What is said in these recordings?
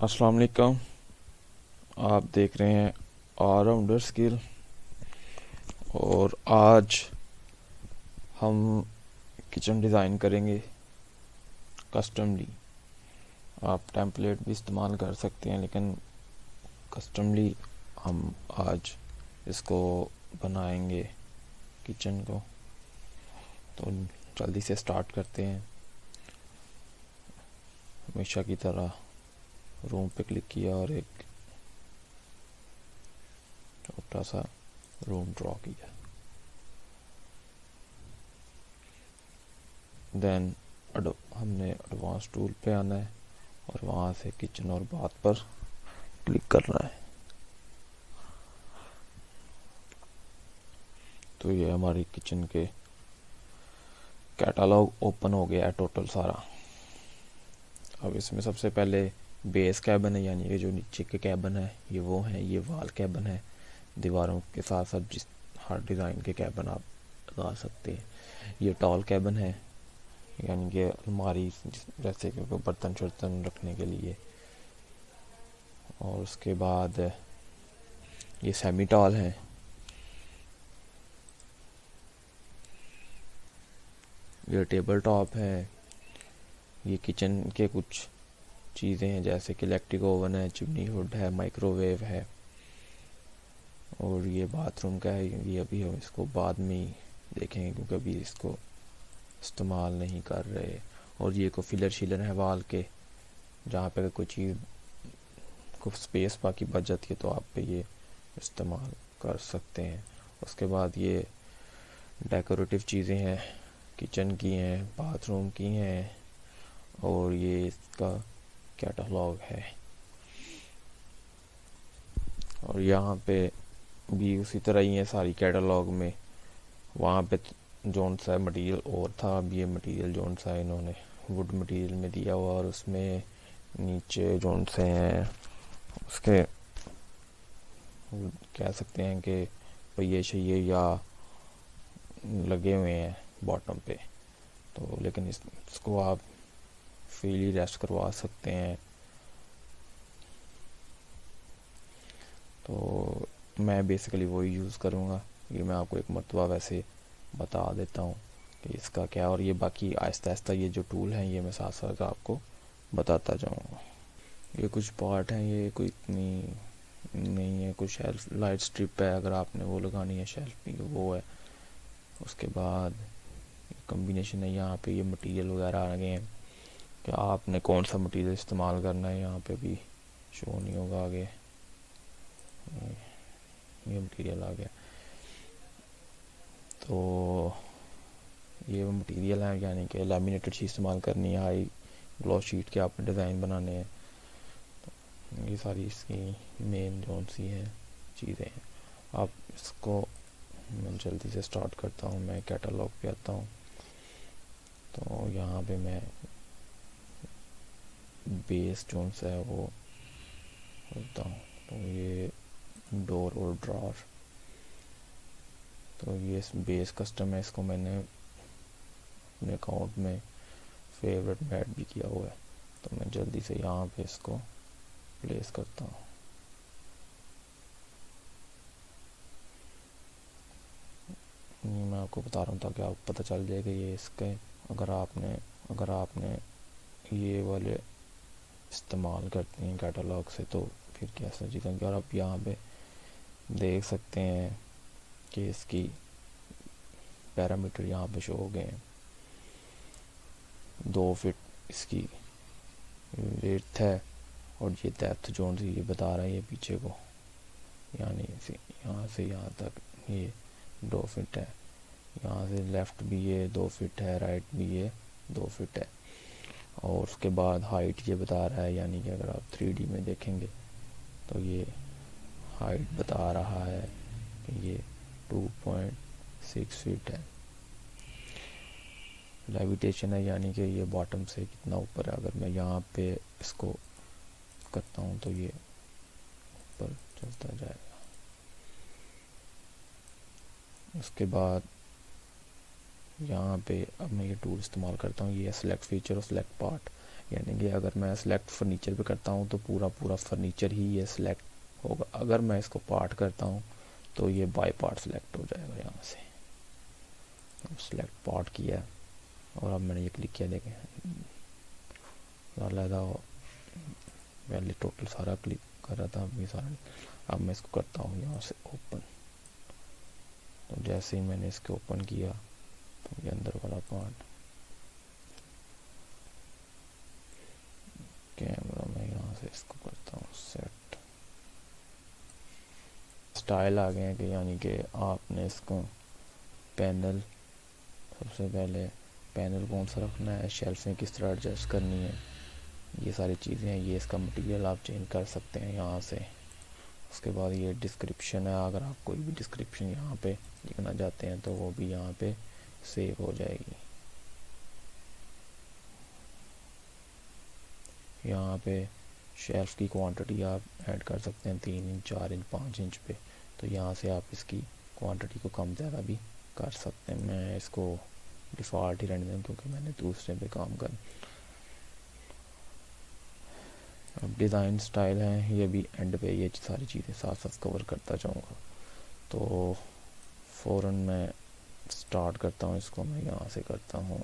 अस्सलाम वालेकुम। आप देख रहे हैं ऑलराउंडर स्किल और आज हम किचन डिज़ाइन करेंगे कस्टमली। आप टेम्पलेट भी इस्तेमाल कर सकते हैं लेकिन कस्टमली हम आज इसको बनाएंगे किचन को। तो जल्दी से स्टार्ट करते हैं। हमेशा की तरह रूम पे क्लिक किया और एक छोटा सा रूम ड्रॉ किया। देन हमने एडवांस टूल पे आना है और वहाँ से किचन और बाथ पर क्लिक करना है। तो ये हमारी किचन के कैटलॉग ओपन हो गया है टोटल सारा। अब इसमें सबसे पहले बेस कैबिन है, यानी ये जो नीचे के कैबिन है ये वो है। ये वॉल कैबिन है, दीवारों के साथ साथ जिस हर डिज़ाइन के कैबिन आप लगा सकते हैं। ये टॉल कैबिन है, यानी कि अलमारी जैसे कि बर्तन शर्तन रखने के लिए। और उसके बाद ये सेमी टॉल है। ये टेबल टॉप है। ये किचन के कुछ चीज़ें हैं जैसे कि इलेक्ट्रिक ओवन है, चिमनी हुड है, माइक्रोवेव है। और ये बाथरूम का है, ये अभी हम इसको बाद में ही देखेंगे क्योंकि अभी इसको इस्तेमाल नहीं कर रहे। और ये को फिलर शिलर है वाल के, जहाँ पे कोई चीज़ को स्पेस बाकी बच जाती है तो आप पे ये इस्तेमाल कर सकते हैं। उसके बाद ये डेकोरेटिव चीज़ें हैं, किचन की हैं, बाथरूम की हैं। और ये इसका कैटलॉग है। और यहाँ पे भी उसी तरह ही है सारी कैटलॉग में। वहाँ पे जोन सा मटेरियल और था, अब ये मटेरियल जोन सा इन्होंने वुड मटेरियल में दिया हुआ। और उसमें नीचे जोन से हैं उसके कह सकते हैं कि पहिए शहिए या लगे हुए हैं बॉटम पे। तो लेकिन इसको आप फ्रीली रेस्ट करवा सकते हैं। तो मैं बेसिकली वही यूज़ करूँगा। ये मैं आपको एक मरतबा वैसे बता देता हूँ कि इसका क्या। और ये बाकी आहिस्ता आहिस्ता ये जो टूल हैं ये मैं साथ साथ आपको बताता जाऊँगा। ये कुछ पार्ट हैं, ये कोई इतनी नहीं है। कुछ शेल्फ लाइट स्ट्रिप है, अगर आपने वो लगानी है शेल्फ की वो है। उसके बाद कम्बिनेशन है, यहाँ पे ये मटेरियल वगैरह आ गए हैं कि आपने कौन सा मटेरियल इस्तेमाल करना है। यहाँ पे भी शो नहीं होगा आगे, ये मटेरियल आ गया। तो ये मटेरियल है, यानी कि लैमिनेटेड शीट इस्तेमाल करनी है, हाई ग्लॉस शीट के आपने डिज़ाइन बनाने हैं। तो ये सारी इसकी मेन जोन सी हैं चीज़ें हैं। आप इसको मैं जल्दी से स्टार्ट करता हूँ। मैं कैटलॉग पे आता हूँ। तो यहाँ पे मैं बेस जोन सा है वो होता हूँ। तो ये डोर और ड्रॉर, तो ये बेस कस्टम है, इसको मैंने अपने अकाउंट में फेवरेट में ऐड भी किया हुआ है। तो मैं जल्दी से यहाँ पे इसको प्लेस करता हूँ। ये मैं आपको बता रहा हूँ ताकि आपको पता चल जाए कि ये इसके अगर आपने ये वाले इस्तेमाल करते हैं कैटलॉग से तो फिर कैसा चीज़ें। और आप यहाँ पे देख सकते हैं कि इसकी पैरामीटर यहाँ पे शो हो गए हैं। 2 फीट इसकी विड्थ है और ये डेप्थ जोन से ये बता रहा है ये पीछे को, यानी यहाँ से यहाँ तक ये 2 फीट है। यहाँ से लेफ़्ट भी ये 2 फीट है, राइट भी ये 2 फीट है। और उसके बाद हाइट ये बता रहा है, यानी कि अगर आप 3D में देखेंगे तो ये हाइट बता रहा है कि ये 2.6 फीट है। लेविटेशन है, यानी कि ये बॉटम से कितना ऊपर है। अगर मैं यहाँ पे इसको करता हूँ तो ये ऊपर चलता जाएगा। उसके बाद यहाँ पे अब मैं ये टूल इस्तेमाल करता हूँ, ये सेलेक्ट फीचर और सेलेक्ट पार्ट। यानी कि अगर मैं सेलेक्ट फर्नीचर पे करता हूँ तो पूरा पूरा फर्नीचर ही ये सिलेक्ट होगा। अगर मैं इसको पार्ट करता हूँ तो ये बाय पार्ट सेलेक्ट हो जाएगा। यहाँ से सेलेक्ट पार्ट किया और अब मैंने ये क्लिक किया, देखें अलग पहले टोटल सारा क्लिक कर रहा था, अब ये सारा। अब मैं इसको करता हूँ यहाँ से ओपन। तो जैसे ही मैंने इसको ओपन किया तो ये अंदर वाला पार्ट कैमरा में यहाँ से इसको करता हूँ सेट। स्टाइल आ गए हैं कि यानी कि आपने इसको पैनल, सबसे पहले पैनल कौन सा रखना है, शेल्फें किस तरह एडजस्ट करनी है, ये सारी चीज़ें हैं। ये इसका मटेरियल आप चेंज कर सकते हैं यहाँ से। उसके बाद ये डिस्क्रिप्शन है, अगर आप कोई भी डिस्क्रिप्शन यहाँ पे लिखना चाहते हैं तो वो भी यहाँ पे सेव हो जाएगी। यहाँ पे शेल्फ की क्वांटिटी आप ऐड कर सकते हैं 3 इंच 4 इंच 5 इंच पे। तो यहाँ से आप इसकी क्वांटिटी को कम ज़्यादा भी कर सकते हैं। मैं इसको डिफ़ॉल्ट ही रहने दूँ क्योंकि मैंने दूसरे पे काम कर। अब डिज़ाइन स्टाइल है, ये भी एंड पे ये सारी चीज़ें साथ साथ कवर करता जाऊँगा। तो फ़ौरन मैं स्टार्ट करता हूँ इसको। मैं यहाँ से करता हूँ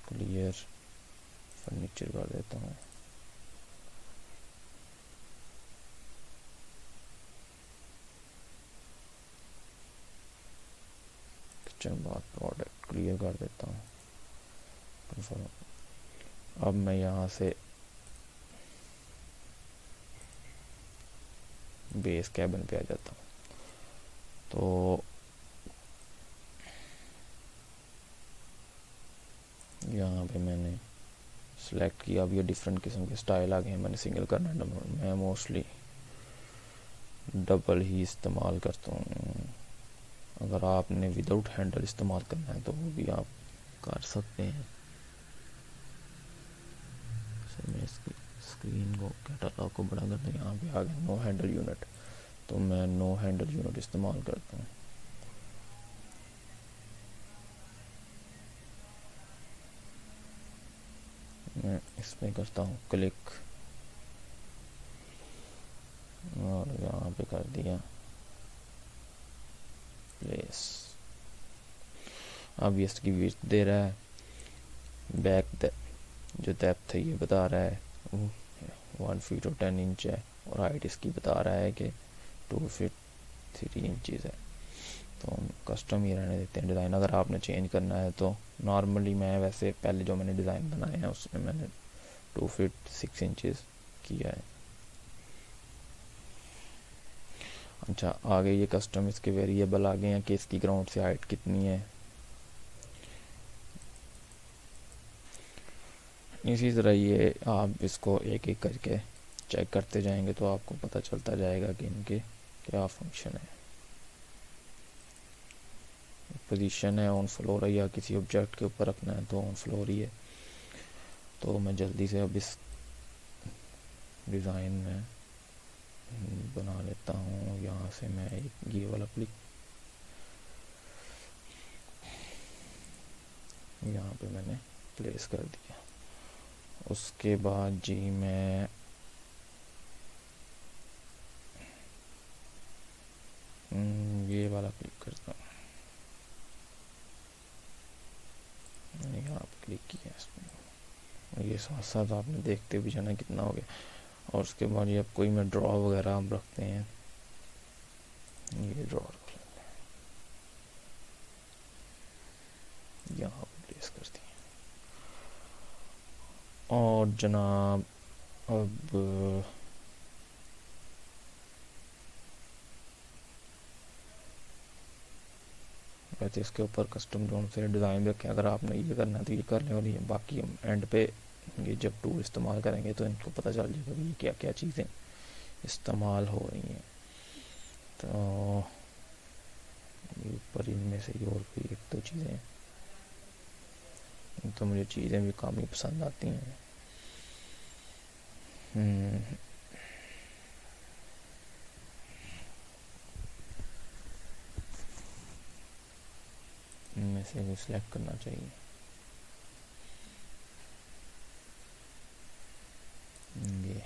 क्लियर, फर्नीचर कर देता हूँ। किचन बाथ प्रोडक्ट क्लियर कर देता हूँ, कंफर्म। अब मैं यहाँ से बेस कैबिन पे आ जाता हूँ। तो यहाँ पे मैंने सेलेक्ट किया। अब ये डिफरेंट किस्म के स्टाइल आ गए हैं। मैंने सिंगल करना है, डबल, मैं मोस्टली डबल ही इस्तेमाल करता हूँ। अगर आपने विदाउट हैंडल इस्तेमाल करना है तो वो भी आप कर सकते हैं। मैं इसकी स्क्रीन को, कैटलॉग को बड़ा करता हूँ। यहाँ पे आ गया नो हैंडल यूनिट, तो मैं नो हैंडल यूनिट इस्तेमाल करता हूँ। मैं इसमें करता हूँ क्लिक और यहाँ पे कर दिया प्लेस। अब इसकी विड्थ दे रहा है, बैक जो डेप्थ है ये बता रहा है 1 फीट और 10 इंच है, और हाइट इसकी बता रहा है कि 2 फीट 3 इंचज़ है। तो हम कस्टम ही रहने देते हैं। डिज़ाइन अगर आपने चेंज करना है तो नॉर्मली मैं वैसे पहले जो मैंने डिज़ाइन बनाए हैं उसमें मैंने 2 फीट 6 इंचज़ किया है। अच्छा, आगे ये कस्टम इसके वेरिएबल आ गए हैं कि इसकी ग्राउंड से हाइट कितनी है। इसी तरह ये आप इसको एक एक करके चेक करते जाएंगे तो आपको पता चलता जाएगा कि इनके क्या फंक्शन है। पोजीशन है ऑन फ्लोर है, या किसी ऑब्जेक्ट के ऊपर रखना है तो ऑन फ्लोर ही है। तो मैं जल्दी से अब इस डिज़ाइन में बना लेता हूँ। यहाँ से मैं ये वाला क्लिक, यहाँ पे मैंने प्लेस कर दिया। उसके बाद जी मैं ये वाला क्लिक करता हूँ, यहाँ पे क्लिक किया इसमें। ये साथ साथ आपने देखते भी जाना कितना हो गया। और उसके बाद ये कोई में ड्रॉ वगैरह हम रखते हैं, ये ड्रॉ यहाँ पे प्लेस कर दिया। और जनाब अब वैसे इसके ऊपर कस्टम जोन से डिज़ाइन रखें। अगर आपने ये करना है तो ये कर लें, और ये बाकी हम एंड पे ये जब टूल इस्तेमाल करेंगे तो इनको पता चल जाएगा कि ये क्या क्या चीज़ें इस्तेमाल हो रही हैं। तो ऊपर इनमें से और भी 1-2 चीज़ें हैं, तो मुझे चीज़ें भी काफ़ी पसंद आती हैं। इनमें से भी सिलेक्ट करना चाहिए। ये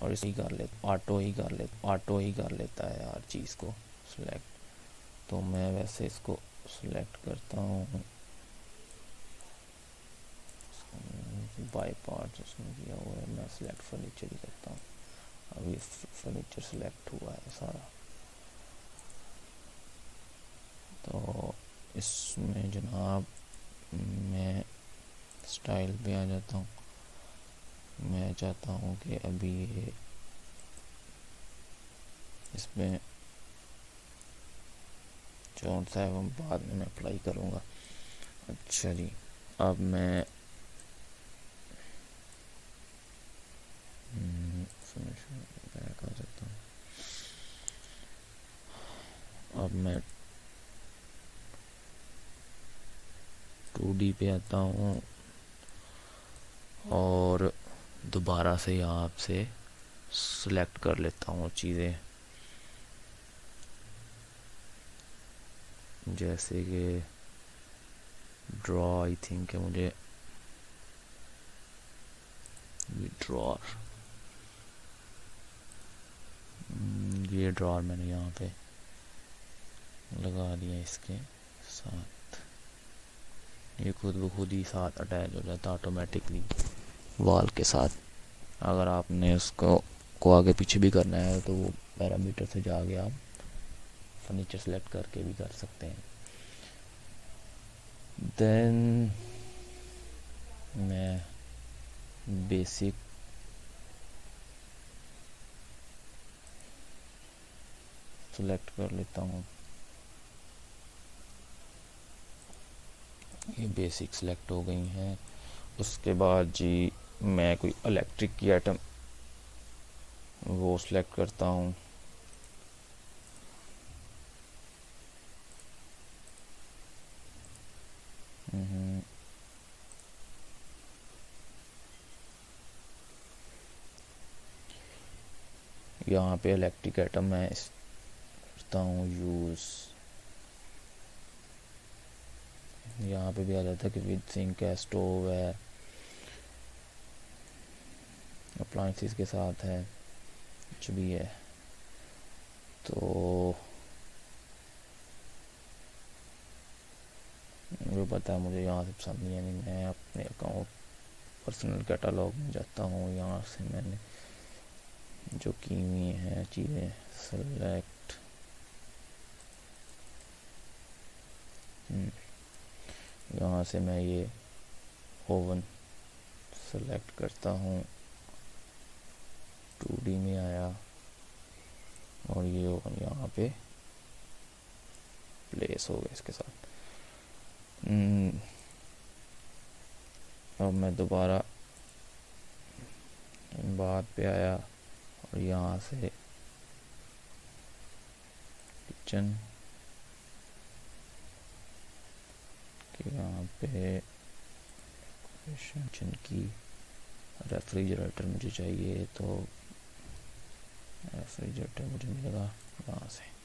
और इसी कर ले ऑटो ही कर लेता है हर चीज़ को सिलेक्ट। तो मैं वैसे इसको सिलेक्ट करता हूँ बाय पार्ट उसमें किया हुआ है। मैं सिलेक्ट फर्नीचर ही करता हूँ। अभी फर्नीचर सिलेक्ट हुआ है सारा। तो इसमें जनाब मैं स्टाइल पे आ जाता हूँ। मैं चाहता हूँ कि अभी ये इसमें जो सा है वो बाद में मैं अप्लाई करूँगा। अच्छा जी, अब मैं बैक आ जाता हूँ। अब मैं 2D पे आता हूँ और दोबारा से यहाँ से सिलेक्ट कर लेता हूँ चीज़ें, जैसे कि ड्रॉ आई थिंक है मुझे ड्रॉर, ये ड्रॉर मैंने यहाँ पे लगा दिया इसके साथ। ये खुद ब खुद ही साथ अटैच हो जाता ऑटोमेटिकली वॉल के साथ। अगर आपने उसको आगे पीछे भी करना है तो वो पैरामीटर से जाके आप फर्नीचर सेलेक्ट करके भी कर सकते हैं। देन मैं बेसिक सेलेक्ट कर लेता हूँ। ये बेसिक सेलेक्ट हो गई हैं। उसके बाद जी मैं कोई इलेक्ट्रिक की आइटम वो सिलेक्ट करता हूँ। यहाँ पे इलेक्ट्रिक आइटम मैं करता हूँ यूज़। यहाँ पे भी आ जाता है कि विद सिंक है, स्टोव है, अप्लायंसेस के साथ है, कुछ भी है। तो मुझे पता है मुझे यहाँ से पसंद नहीं है। नहीं, मैं अपने अकाउंट पर्सनल कैटलॉग में जाता हूँ। यहाँ से मैंने जो की हुई हैं चीज़ें सेलेक्ट, यहाँ से मैं ये ओवन सेलेक्ट करता हूँ। 2D में आया और ये ओवन यहाँ पे प्लेस हो गया इसके साथ। अब मैं दोबारा बात पे आया और यहाँ से किचन के यहाँ पे किचन की रेफ्रिजरेटर मुझे चाहिए, तो रेफ्रिजरेटर मुझे मिलेगा यहाँ से।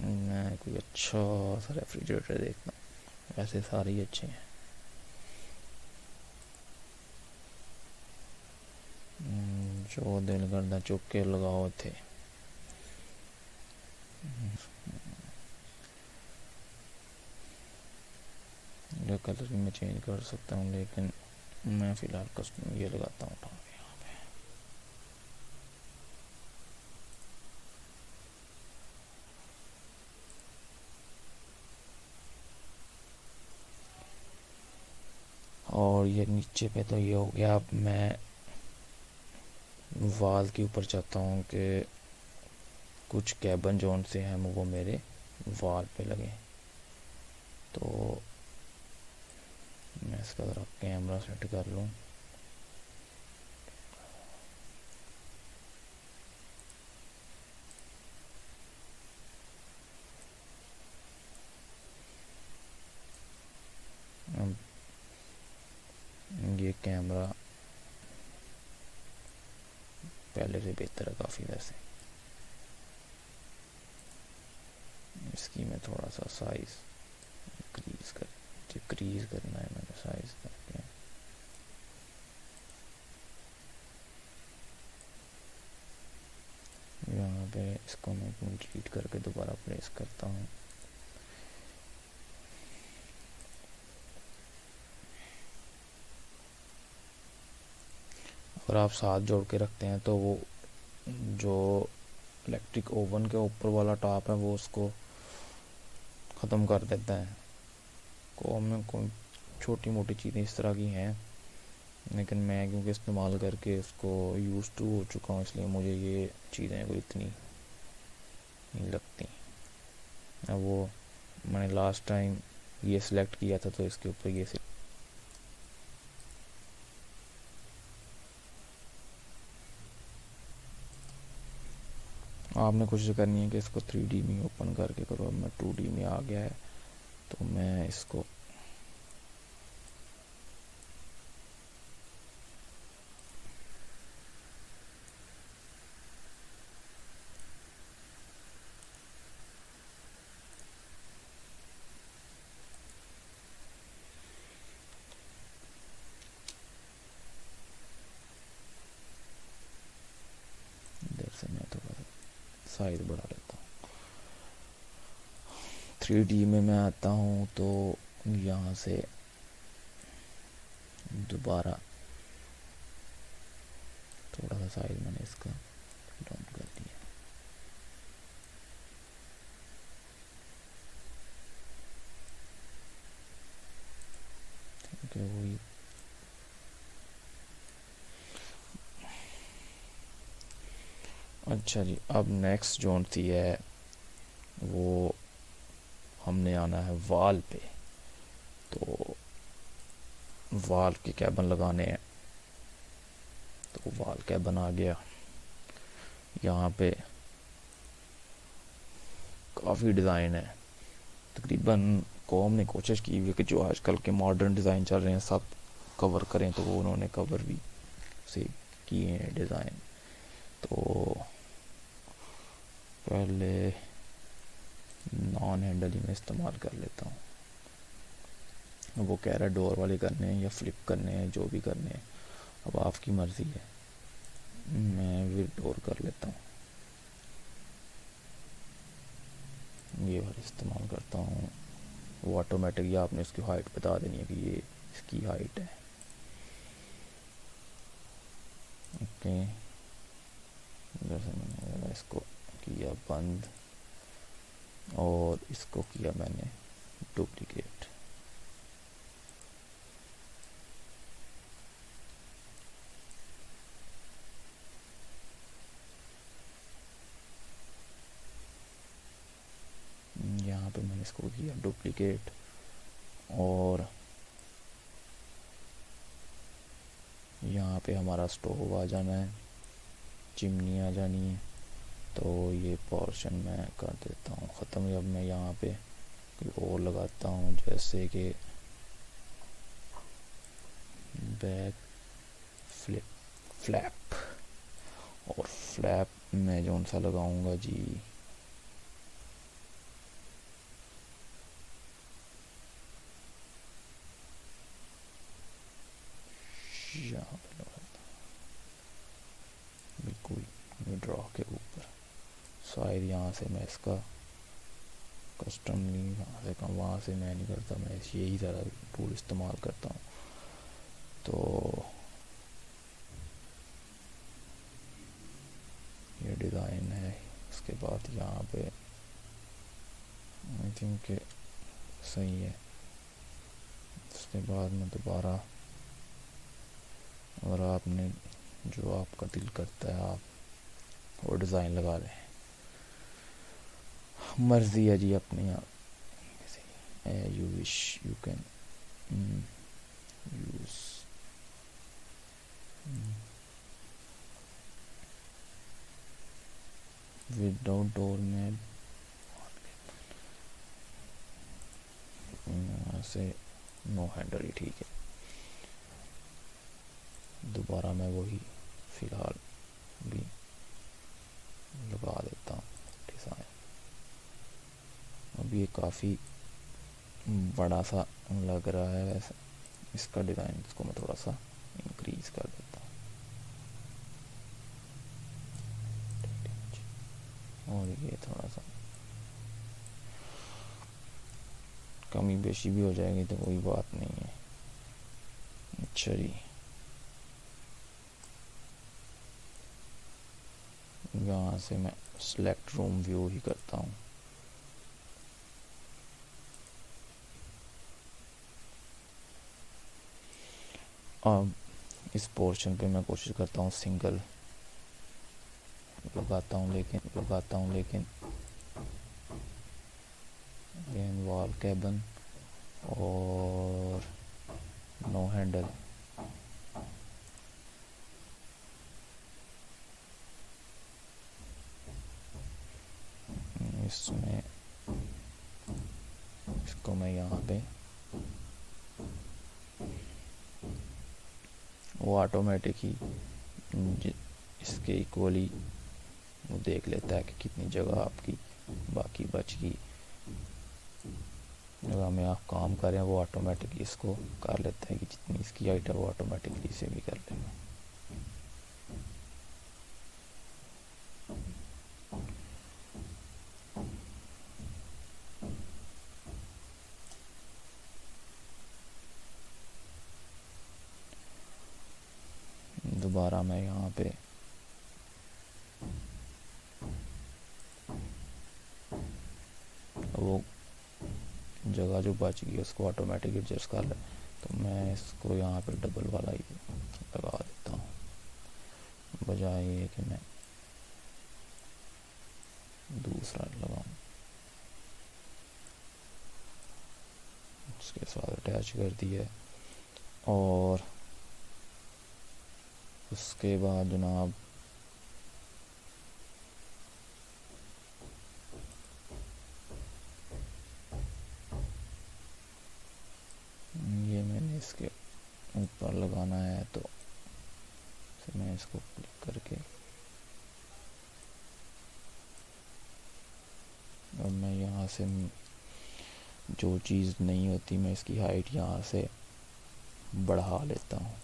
मैं कोई अच्छा सा रेफ्रिजरेटर देखता हूँ, वैसे सारे ही अच्छे हैं। जो दिल करदा चुक के लगाओ थे। जो कलर मैं चेंज कर सकता हूँ, लेकिन मैं फ़िलहाल कस्टम ये लगाता हूँ यहाँ पे। और ये नीचे पे तो ये हो गया। अब मैं वाल के ऊपर चाहता हूँ कि कुछ कैबन जोन से हैं वो मेरे वाल पे लगे। तो मैं इसका ज़रा कैमरा सेट कर लूँ। ये कैमरा पहले से बेहतर है काफ़ी वैसे। इसकी मैं थोड़ा सा साइज डिक्रीज करना है मैंने साइज करके। यहाँ पे इसको मैं डिलीट करके दोबारा प्लेस करता हूँ। अगर आप साथ जोड़ के रखते हैं तो वो जो इलेक्ट्रिक ओवन के ऊपर वाला टॉप है वो उसको ख़त्म कर देता है। को में कोई छोटी मोटी चीज़ें इस तरह की हैं, लेकिन मैं क्योंकि इस्तेमाल करके उसको यूज़ टू हो चुका हूँ, इसलिए मुझे ये चीज़ें कोई इतनी नहीं लगती। अब वो मैंने लास्ट टाइम ये सिलेक्ट किया था तो इसके ऊपर ये आपने कोशिश करनी है कि इसको 3D में ओपन करके करो। अब मैं 2D में आ गया है तो मैं इसको इधर से मैं थोड़ा साइज बढ़ा लेता हूँ। 3D में मैं आता हूँ तो यहाँ से दोबारा थोड़ा सा साइज मैंने इसका डाउन कर दिया। ठीक है, वही अच्छा जी। अब नेक्स्ट जोन सी है वो हमने आना है वाल पे। तो वाल के कैबन लगाने हैं, तो वाल कैबन आ गया। यहाँ पे काफ़ी डिज़ाइन है। तकरीबन कॉम ने कोशिश की हुई है कि जो आजकल के मॉडर्न डिज़ाइन चल रहे हैं सब कवर करें, तो वो उन्होंने कवर भी से किए हैं डिज़ाइन। तो पहले नॉन हैंडल ही मैं इस्तेमाल कर लेता हूँ। वो कह रहा है डोर वाले करने हैं या फ्लिप करने हैं, जो भी करने हैं अब आपकी मर्ज़ी है। मैं भी डोर कर लेता हूँ, ये वाला इस्तेमाल करता हूँ। वो ऑटोमेटिक या आपने इसकी हाइट बता देनी है कि ये इसकी हाइट है। ओके, जैसे मैंने इसको किया बंद और इसको किया मैंने डुप्लीकेट। यहाँ पे मैंने इसको किया डुप्लीकेट और यहाँ पे हमारा स्टोव आ जाना है, चिमनी आ जानी है। तो ये पोर्शन मैं कर देता हूँ ख़त्म। अब मैं यहाँ पे कोई और लगाता हूँ, जैसे कि बैक फ्लैप। और फ्लैप मैं जो सा लगाऊंगा जी, यहाँ पे लगाता हूँ बिल्कुल ड्रॉ के ऊपर। शायद यहाँ से मैं इसका कस्टम नहीं यहाँ से कम, वहाँ से मैं नहीं करता, मैं यही ज़्यादा टूल इस्तेमाल करता हूँ। तो ये डिज़ाइन है। उसके बाद यहाँ पे आई थिंक सही है। उसके बाद में दोबारा अगर आपने जो आपका दिल करता है आप वो डिज़ाइन लगा लें, मर्जी है जी अपनी। आप you wish you can use. Without door में से नो हैंडल ही ठीक है। दोबारा मैं वही फ़िलहाल भी लगा देता हूँ डिज़ाइन। अब ये काफ़ी बड़ा सा लग रहा है वैसे इसका डिज़ाइन, इसको मैं थोड़ा सा इंक्रीज कर देता हूँ और ये थोड़ा सा कमी बेशी भी हो जाएगी तो कोई बात नहीं है। अच्छा जी, यहाँ से मैं सेलेक्ट रूम व्यू ही करता हूँ। अब इस पोर्शन पे मैं कोशिश करता हूँ सिंगल लगाता हूँ, लेकिन वॉल कैबन और नो हैंडल। इसमें इसको मैं यहाँ पे वो ऑटोमेटिक ही इसके इक्वली वो देख लेता है कि कितनी जगह आपकी बाकी बच गई। जगह में आप काम करें वो ऑटोमेटिकली इसको कर लेता है कि जितनी इसकी हाइट है वो ऑटोमेटिकली इसे भी कर लेगा। दोबारा मैं यहाँ पे वो जगह जो बच गई उसको ऑटोमेटिक एडजस्ट कर ले, तो मैं इसको यहाँ पे डबल वाला ही लगा देता हूँ, बजाय ये कि मैं दूसरा लगाऊँ। उसके साथ अटैच कर दिया और उसके बाद जनाब ये मैंने इसके ऊपर लगाना है, तो मैं इसको क्लिक करके अब मैं यहाँ से जो चीज़ नहीं होती मैं इसकी हाइट यहाँ से बढ़ा लेता हूँ।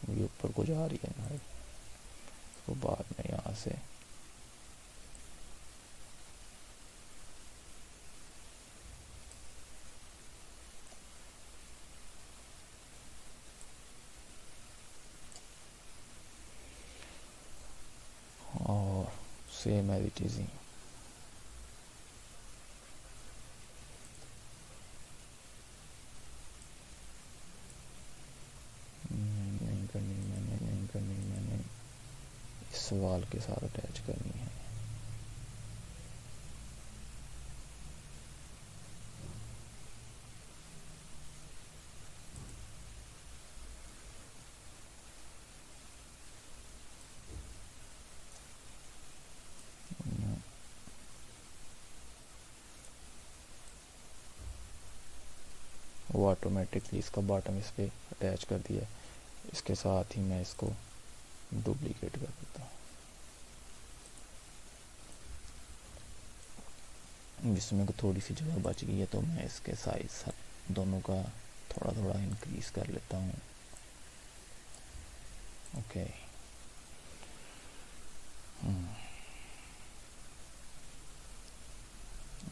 ये ऊपर को जा रही है ना हाइट, तो बाद में यहाँ से और सेम एज इट इज़ ही मैंने इस वाल के साथ अटैच करनी है। वो ऑटोमेटिकली इसका बॉटम इस पे अटैच कर दिया। इसके साथ ही मैं इसको डुप्लीकेट कर देता हूँ, जिसमें थोड़ी सी जगह बच गई है तो मैं इसके साइज दोनों का थोड़ा थोड़ा इंक्रीज कर लेता हूँ। ओके,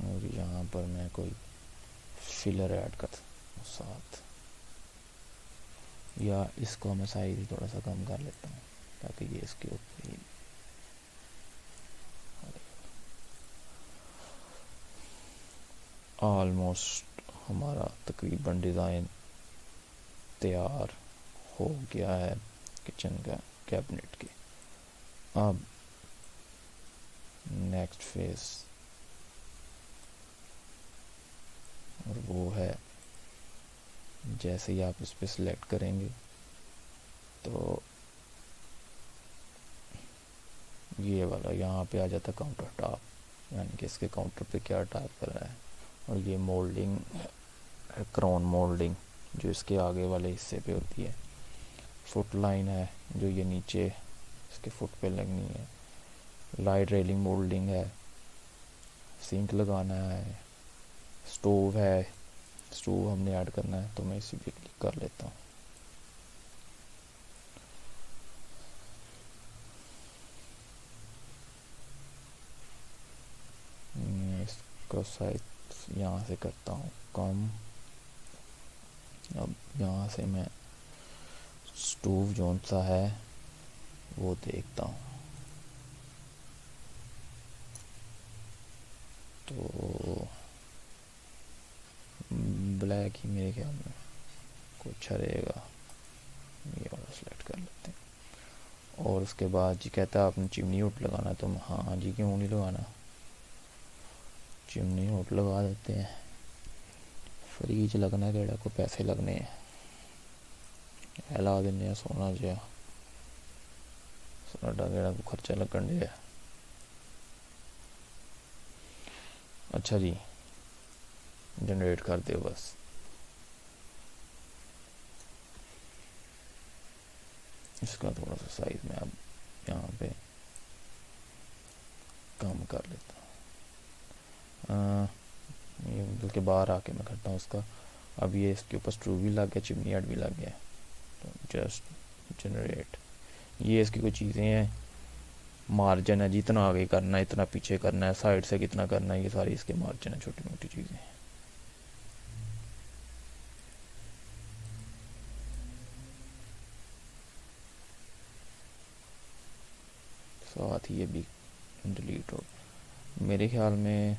और यहाँ पर मैं कोई फिलर ऐड कर साथ, या इसको मैं साइज ही थोड़ा सा कम कर लेता हूँ ताकि ये इसके ऊपर ही ऑलमोस्ट हमारा तकरीबन डिज़ाइन तैयार हो गया है किचन का कैबिनेट की। अब नेक्स्ट फेज और वो है जैसे ही आप इस पर सिलेक्ट करेंगे तो ये वाला यहाँ पे आ जाता काउंटर टॉप, यानी कि इसके काउंटर पे क्या टाइप कर रहा है। और ये मोल्डिंग क्रोन मोल्डिंग जो इसके आगे वाले हिस्से पे होती है। फुट लाइन है जो ये नीचे इसके फुट पे लगनी है। लाइट रेलिंग मोल्डिंग है सिंक लगाना है, स्टोव है, स्टोव हमने ऐड करना है, तो मैं इसी पे क्लिक कर लेता हूँ। मैं इसका साइज यहाँ से करता हूँ कम। अब यहाँ से मैं स्टोव जौन सा है वो देखता हूँ। तो ब्लैक ही मेरे ख्याल में कुछ अच्छा रहेगा, ये वाला सेलेक्ट कर लेते हैं। और उसके बाद जी कहता है आपने चिमनी हुड लगाना, तो हाँ जी क्यों नहीं लगाना, चिमनी हुड लगा देते हैं। फ्रीज लगना है केड़ा को पैसे लगने हैं, ला देने सोना जिहा, साडा केड़ा को खर्चा लगन दिया। अच्छा जी जनरेट कर दो बस। इसका थोड़ा सा साइज मैं अब यहाँ पे कम कर लेता हूँ, ये बल्कि बाहर आके मैं करता हूँ उसका। अब ये इसके ऊपर स्ट्रू भी लग गया, चिमनी हट भी लग गया, तो जस्ट जनरेट। ये इसकी कुछ चीज़ें हैं, मार्जिन है, जितना आगे करना है इतना पीछे करना है, साइड से कितना करना है, ये सारी इसके मार्जिन है, छोटी मोटी चीज़ें। साथ ही ये भी डिलीट हो, मेरे ख्याल में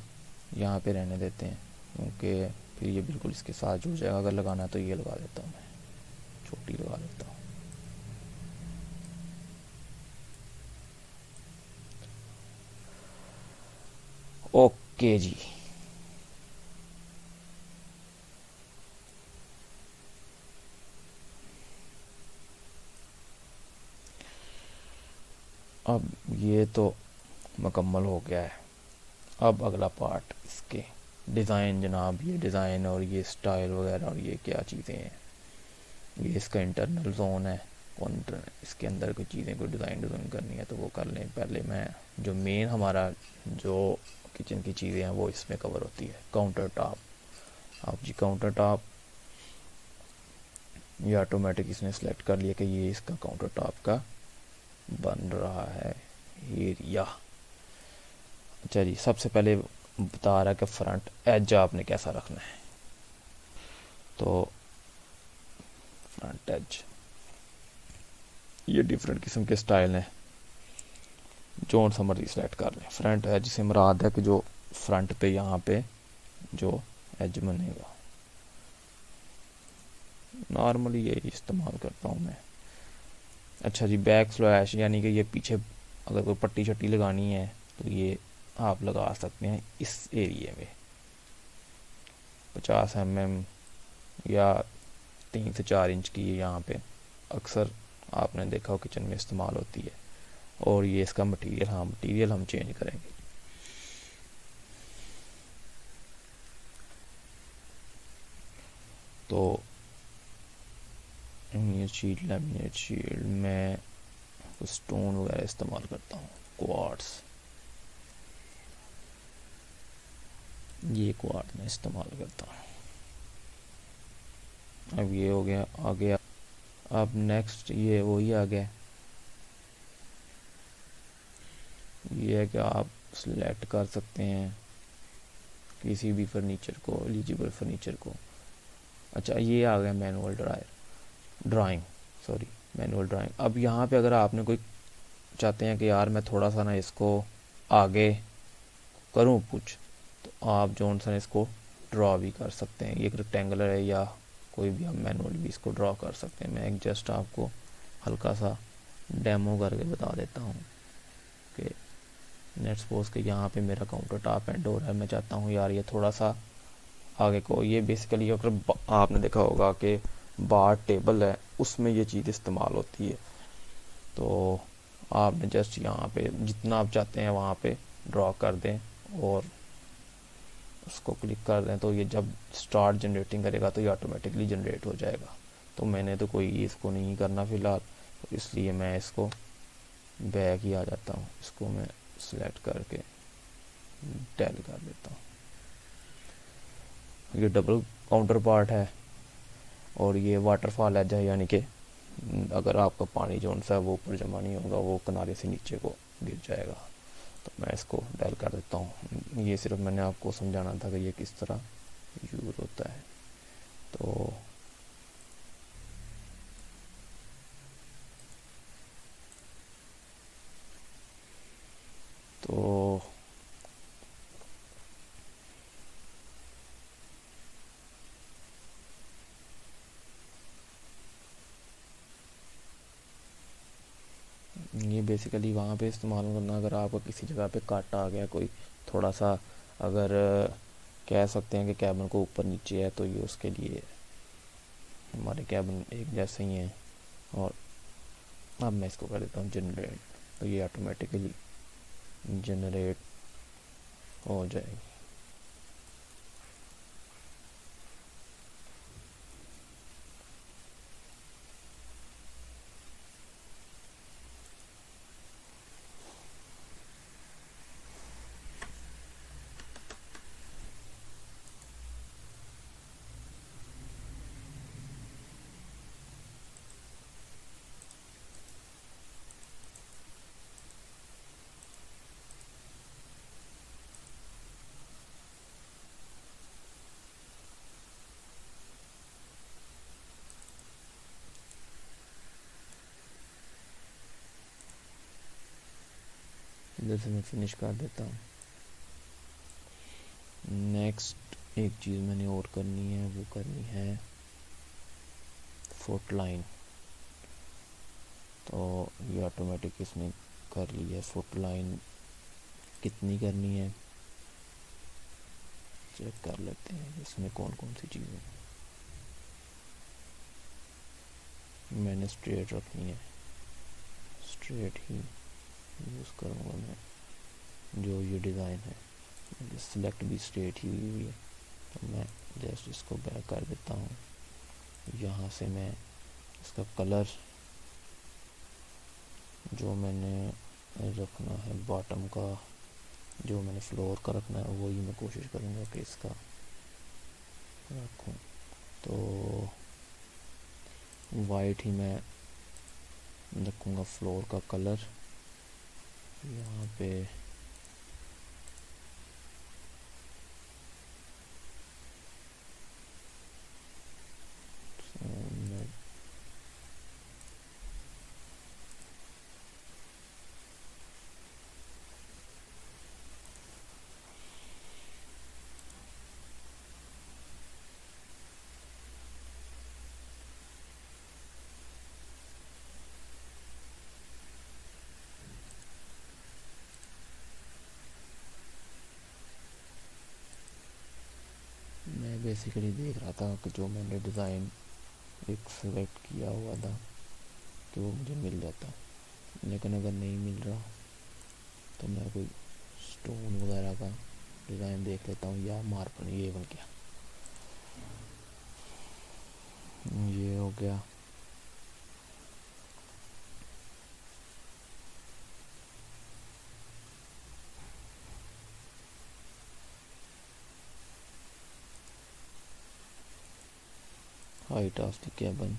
यहाँ पे रहने देते हैं, क्योंकि फिर ये बिल्कुल इसके साथ जुड़ जाएगा। अगर लगाना है तो ये लगा देता हूँ, मैं छोटी लगा देता हूँ। ओके जी, अब ये तो मुकम्मल हो गया है। अब अगला पार्ट इसके डिज़ाइन जनाब, ये डिज़ाइन और ये स्टाइल वगैरह और ये क्या चीज़ें हैं। ये इसका इंटरनल जोन है, कौन इसके अंदर कोई चीज़ें कोई डिज़ाइन करनी है तो वो कर लें। पहले मैं जो मेन हमारा जो किचन की चीज़ें हैं वो इसमें कवर होती है। काउंटर टॉप, आप जी काउंटर टॉप ये ऑटोमेटिक इसने सेलेक्ट कर लिया कि ये इसका काउंटर टॉप का बन रहा है एरिया। अच्छा जी, सबसे पहले बता रहा है कि फ्रंट एज आपने कैसा रखना है, तो फ्रंट एज ये डिफरेंट किस्म के स्टाइल हैं, जोन सा मर्जी सेलेक्ट कर लें। फ्रंट एज से मुराद है कि जो फ्रंट पे यहाँ पे जो एज बनेगा, नॉर्मली यही इस्तेमाल करता हूँ मैं। अच्छा जी, बैक स्लैश यानी कि ये पीछे अगर कोई पट्टी शट्टी लगानी है तो ये आप लगा सकते हैं इस एरिए में। 50 mm या 3 से 4 इंच की यहाँ पे अक्सर आपने देखा हो किचन में इस्तेमाल होती है। और ये इसका मटेरियल, हाँ मटेरियल हम चेंज करेंगे। तो ये शीट लैमिनेट शीट में स्टोन वगैरह इस्तेमाल करता हूँ, क्वार्ट्स, ये क्वार्ट्स में इस्तेमाल करता हूँ। अब ये हो गया, आ गया अब नेक्स्ट ये वही आ गया, ये है कि आप सिलेक्ट कर सकते हैं किसी भी फर्नीचर को, एलिजिबल फर्नीचर को। अच्छा ये आ गया manual drawing, sorry manual drawing. अब यहाँ पे अगर आपने कोई चाहते हैं कि यार मैं थोड़ा सा ना इसको आगे करूँ कुछ, तो आप जोन सा इसको ड्रॉ भी कर सकते हैं। ये एक रेक्टेंगुलर है या कोई भी आप मैनुअल भी इसको ड्रॉ कर सकते हैं। मैं एक जस्ट आपको हल्का सा डेमो करके बता देता हूँ कि नेट सपोज के यहाँ पे मेरा काउंटर टॉप एंड डोर है, मैं चाहता हूँ यार ये थोड़ा सा आगे को। ये बेसिकली अगर आपने देखा होगा कि बार टेबल है उसमें ये चीज़ इस्तेमाल होती है, तो आपने जस्ट यहाँ पे जितना आप चाहते हैं वहाँ पे ड्रॉ कर दें और उसको क्लिक कर दें, तो ये जब स्टार्ट जनरेटिंग करेगा तो ये ऑटोमेटिकली जनरेट हो जाएगा। तो मैंने तो कोई इसको नहीं करना फ़िलहाल, तो इसलिए मैं इसको बैक ही आ जाता हूँ। इसको मैं सिलेक्ट करके डेल कर देता हूँ। ये डबल काउंटर पार्ट है और ये वाटरफॉल एज है, यानी कि अगर आपका पानी जो सा वो ऊपर जमा नहीं होगा, वो किनारे से नीचे को गिर जाएगा। तो मैं इसको डेल कर देता हूँ। ये सिर्फ मैंने आपको समझाना था कि ये किस तरह यूज़ होता है। तो तो ये बेसिकली वहाँ पे इस्तेमाल करना, अगर आपका किसी जगह पे काटा आ गया कोई थोड़ा सा, अगर कह सकते हैं कि कैबिन को ऊपर नीचे है, तो ये उसके लिए हमारे कैबिन एक जैसे ही हैं। और अब मैं इसको कर देता हूँ जनरेट, तो ये ऑटोमेटिकली जनरेट हो जाएगी। इधर से मैं फिनिश कर देता हूँ। नेक्स्ट एक चीज़ मैंने और करनी है, वो करनी है फुट लाइन। तो ये ऑटोमेटिक इसने कर लिया। फुट लाइन कितनी करनी है चेक कर लेते हैं, इसमें कौन कौन सी चीज़ें मैंने स्ट्रेट रखनी है। स्ट्रेट ही यूज़ करूँगा मैं, जो ये डिज़ाइन है सिलेक्ट भी स्ट्रेट ही हुई है। तो मैं जस्ट इसको बैक कर देता हूँ। यहाँ से मैं इसका कलर जो मैंने रखना है बॉटम का, जो मैंने फ्लोर का रखना है, वही मैं कोशिश करूँगा कि इसका रखूँ। तो वाइट ही मैं रखूँगा फ्लोर का कलर। यहाँ पे मैं बेसिकली देख रहा था कि जो मैंने डिज़ाइन एक सेलेक्ट किया हुआ था कि वो मुझे मिल जाता, लेकिन अगर नहीं मिल रहा तो मैं कोई स्टोन वगैरह का डिज़ाइन देख लेता हूँ, या मार्बल। ये बन गया, ये हो गया। हाइट ऑफ द कैबिन,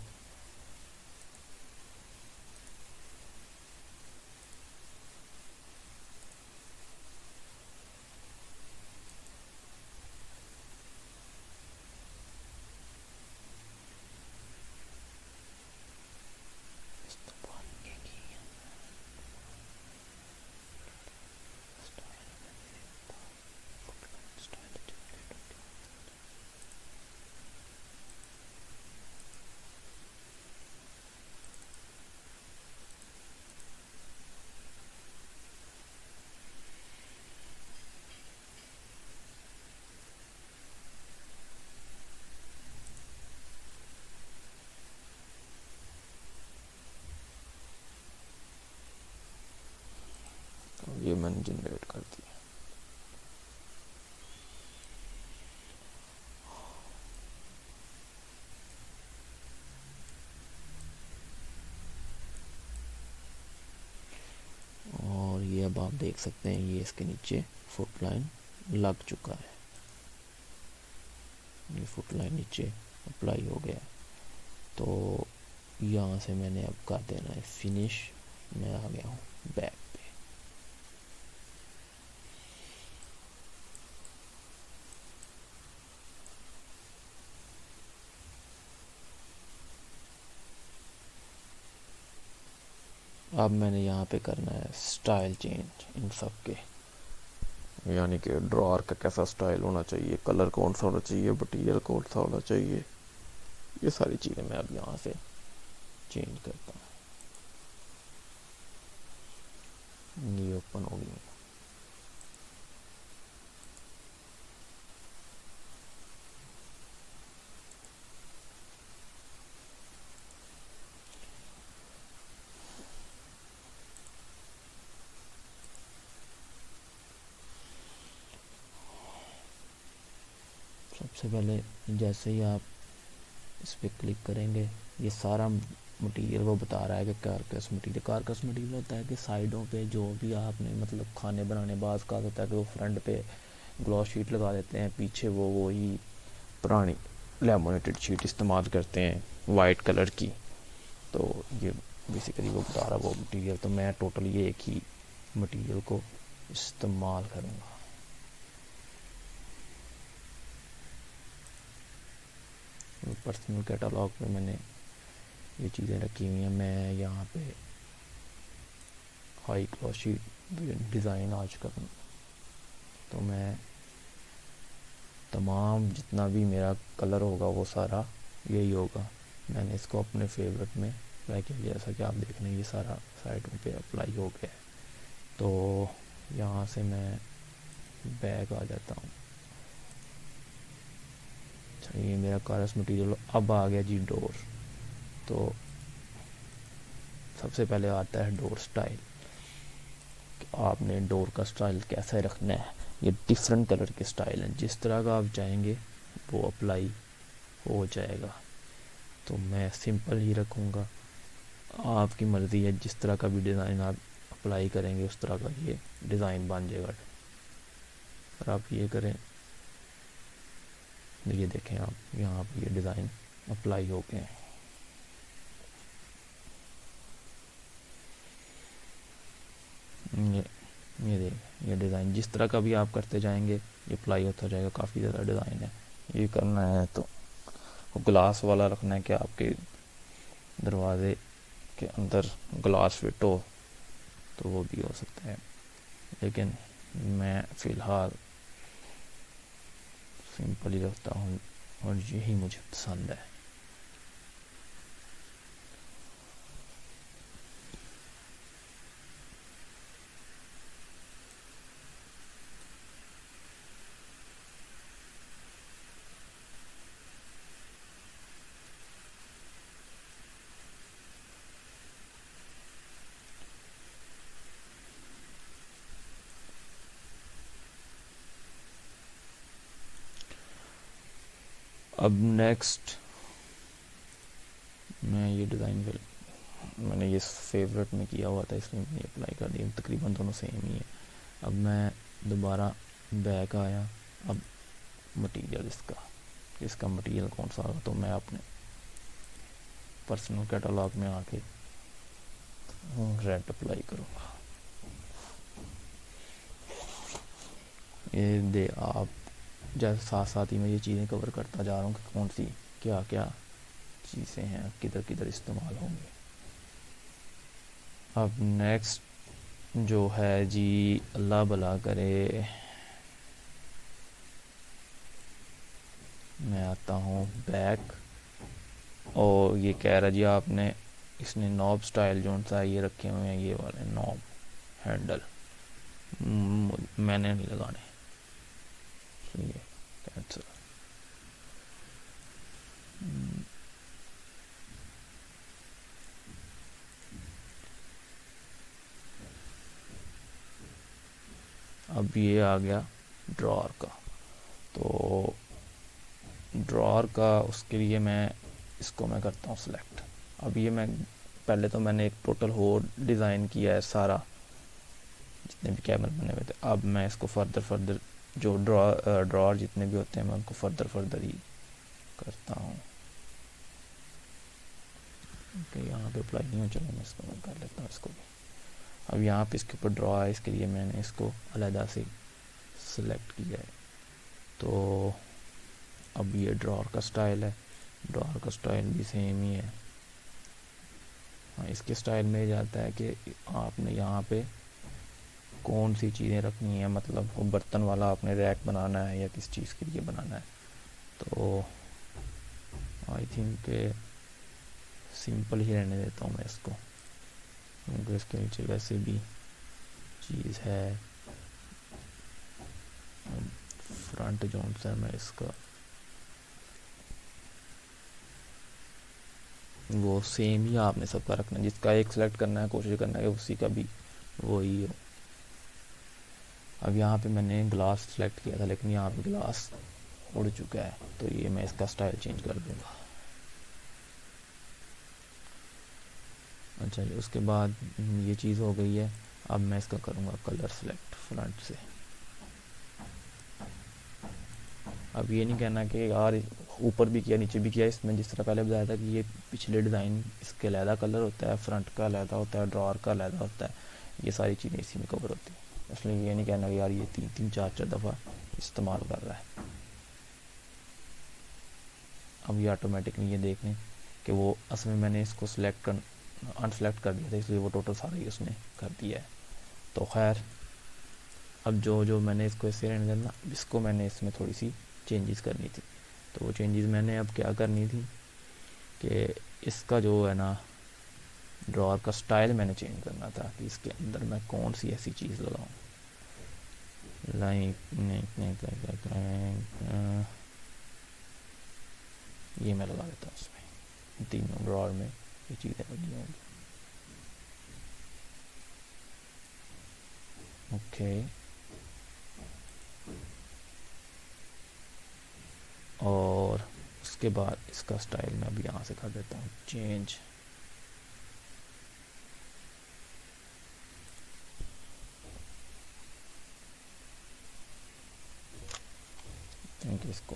तो ये मैंने जनरेट कर दिया। और ये अब आप देख सकते हैं, ये इसके नीचे फुट लाइन लग चुका है। ये फुट लाइन नीचे अप्लाई हो गया। तो यहाँ से मैंने अब कर देना है फिनिश। मैं आ गया हूँ बैक पे। अब मैंने यहाँ पे करना है स्टाइल चेंज इन सब के, यानी कि ड्रॉअर का कैसा स्टाइल होना चाहिए, कलर कौन सा होना चाहिए, मटीरियल कौन सा होना चाहिए, ये सारी चीज़ें मैं अब यहाँ से चेंज करता हूँ। ये ओपन हो गई। सबसे पहले जैसे ही आप इस पर क्लिक करेंगे ये सारा मटेरियल वो बता रहा है कि कारकस मटेरियल होता है कि साइडों पे जो भी आपने मतलब खाने बनाने बाज का होता है कि वो फ्रंट पे ग्लॉस शीट लगा देते हैं, पीछे वो वही पुरानी लेमिनेटेड शीट इस्तेमाल करते हैं वाइट कलर की। तो ये बेसिकली वो बता रहा है वो मटेरियल। तो मैं टोटल ये एक ही मटेरियल को इस्तेमाल करूँगा। पर्सनल कैटलॉग में मैंने ये चीज़ें रखी हुई हैं। मैं यहाँ पे हाई क्लॉस शीट डिज़ाइन आज करूँ, तो मैं तमाम जितना भी मेरा कलर होगा वो सारा यही होगा। मैंने इसको अपने फेवरेट में अप्लाई किया, जैसा कि आप देख रहे हैं ये सारा साइडों पे अप्लाई हो गया है। तो यहाँ से मैं बैक आ जाता हूँ। अच्छा, ये मेरा कारस मटेरियल अब आ गया जी डोर। तो सबसे पहले आता है डोर स्टाइल। आपने डोर का स्टाइल कैसे रखना है। ये डिफरेंट कलर के स्टाइल हैं, जिस तरह का आप चाहेंगे वो अप्लाई हो जाएगा। तो मैं सिंपल ही रखूँगा, आपकी मर्ज़ी है। जिस तरह का भी डिज़ाइन आप अप्लाई करेंगे उस तरह का ये डिज़ाइन बन जाएगा। और आप ये करें, ये देखें आप यहाँ पर ये डिज़ाइन अप्लाई हो गए हैं। ये देख, ये डिज़ाइन जिस तरह का भी आप करते जाएंगे ये अप्लाई होता जाएगा। काफ़ी ज़्यादा डिज़ाइन है। ये करना है तो ग्लास वाला रखना है कि आपके दरवाजे के अंदर ग्लास फिट हो, तो वो भी हो सकता है। लेकिन मैं फ़िलहाल सिंपल ही रखता हूँ और यही मुझे पसंद है। अब नेक्स्ट मैं ये डिज़ाइन मैंने ये फेवरेट में किया हुआ था, इसलिए मैंने अप्लाई कर दिया। तकरीबन दोनों सेम ही है। अब मैं दोबारा बैक आया। अब मटेरियल इसका मटेरियल कौन सा होगा, तो मैं अपने पर्सनल कैटलॉग में आके रेड अप्लाई करूँगा। ये दे आप जैसे साथ साथ ही मैं ये चीज़ें कवर करता जा रहा हूँ कि कौन सी क्या क्या चीज़ें हैं, किधर किधर इस्तेमाल होंगे। अब नेक्स्ट जो है जी, अल्लाह भला करे, मैं आता हूँ बैक। और ये कह रहा जी आपने इसने नॉब स्टाइल जो सा ये रखे हुए हैं, ये वाले नॉब हैंडल मैंने नहीं लगाने, ये कैंसिल। अब ये आ गया ड्रॉअर का। तो ड्रॉअर का उसके लिए मैं इसको मैं करता हूँ सिलेक्ट। अब ये मैं पहले तो मैंने एक टोटल हो डिज़ाइन किया है सारा, जितने भी कैमरे बने हुए थे। अब मैं इसको फर्दर जो ड्रॉर जितने भी होते हैं मैं उनको फर्दर ही करता हूँ। ओके, यहाँ पे अप्लाई नहीं हो, चलो मैं इसको मैं कर लेता हूँ इसको भी। अब यहाँ पे इसके ऊपर ड्रॉ है, इसके लिए मैंने इसको अलहदा से सिलेक्ट किया है। तो अब ये ड्रॉर का स्टाइल है, ड्रॉर का स्टाइल भी सेम ही है। हाँ, इसके स्टाइल में जाता है कि आपने यहाँ पे कौन सी चीज़ें रखनी है, मतलब वो बर्तन वाला आपने रैक बनाना है या किस चीज़ के लिए बनाना है। तो आई थिंक सिंपल ही रहने देता हूँ मैं इसको, क्योंकि इसके नीचे वैसे भी चीज़ है। फ्रंट जोन से मैं इसका वो सेम ही आपने सबका रखना है, जिसका एक सिलेक्ट करना है कोशिश करना है कि उसी का भी वही हो। अब यहाँ पे मैंने ग्लास सेलेक्ट किया था, लेकिन यहाँ पे ग्लास उड़ चुका है, तो ये मैं इसका स्टाइल चेंज कर दूँगा। अच्छा जी, उसके बाद ये चीज़ हो गई है। अब मैं इसका करूँगा कलर सेलेक्ट फ्रंट से। अब ये नहीं कहना कि यार ऊपर भी किया नीचे भी किया, इसमें जिस तरह पहले बताया था कि ये पिछले डिज़ाइन इसके अलहदा कलर होता है, फ्रंट का अलहदा होता है, ड्रॉर का अलहदा होता है, ये सारी चीज़ें इसी में कवर होती हैं। इसलिए ये नहीं कहना कि यार ये 3-4 दफ़ा इस्तेमाल कर रहा है। अब ये ऑटोमेटिकली ये देख लें कि वो असल में मैंने इसको अनसेलेक्ट कर दिया था, इसलिए वो टोटल सारा ही उसने कर दिया है। तो खैर, अब जो मैंने इसको ऐसे रहने देना, इसको मैंने इसमें थोड़ी सी चेंजेस करनी थी। तो वो चेंजेस मैंने अब क्या करनी थी कि इसका जो है ना ड्रॉर का स्टाइल मैंने चेंज करना था कि इसके अंदर मैं कौन सी ऐसी चीज़ लगाऊँ। लाइक ये मैं लगा देता हूँ उसमें, तीनों ड्रॉर में ये चीज़ें लगी होंगी। ओके, और उसके बाद इसका स्टाइल मैं अब यहाँ से कर देता हूँ चेंज। क्योंकि इसको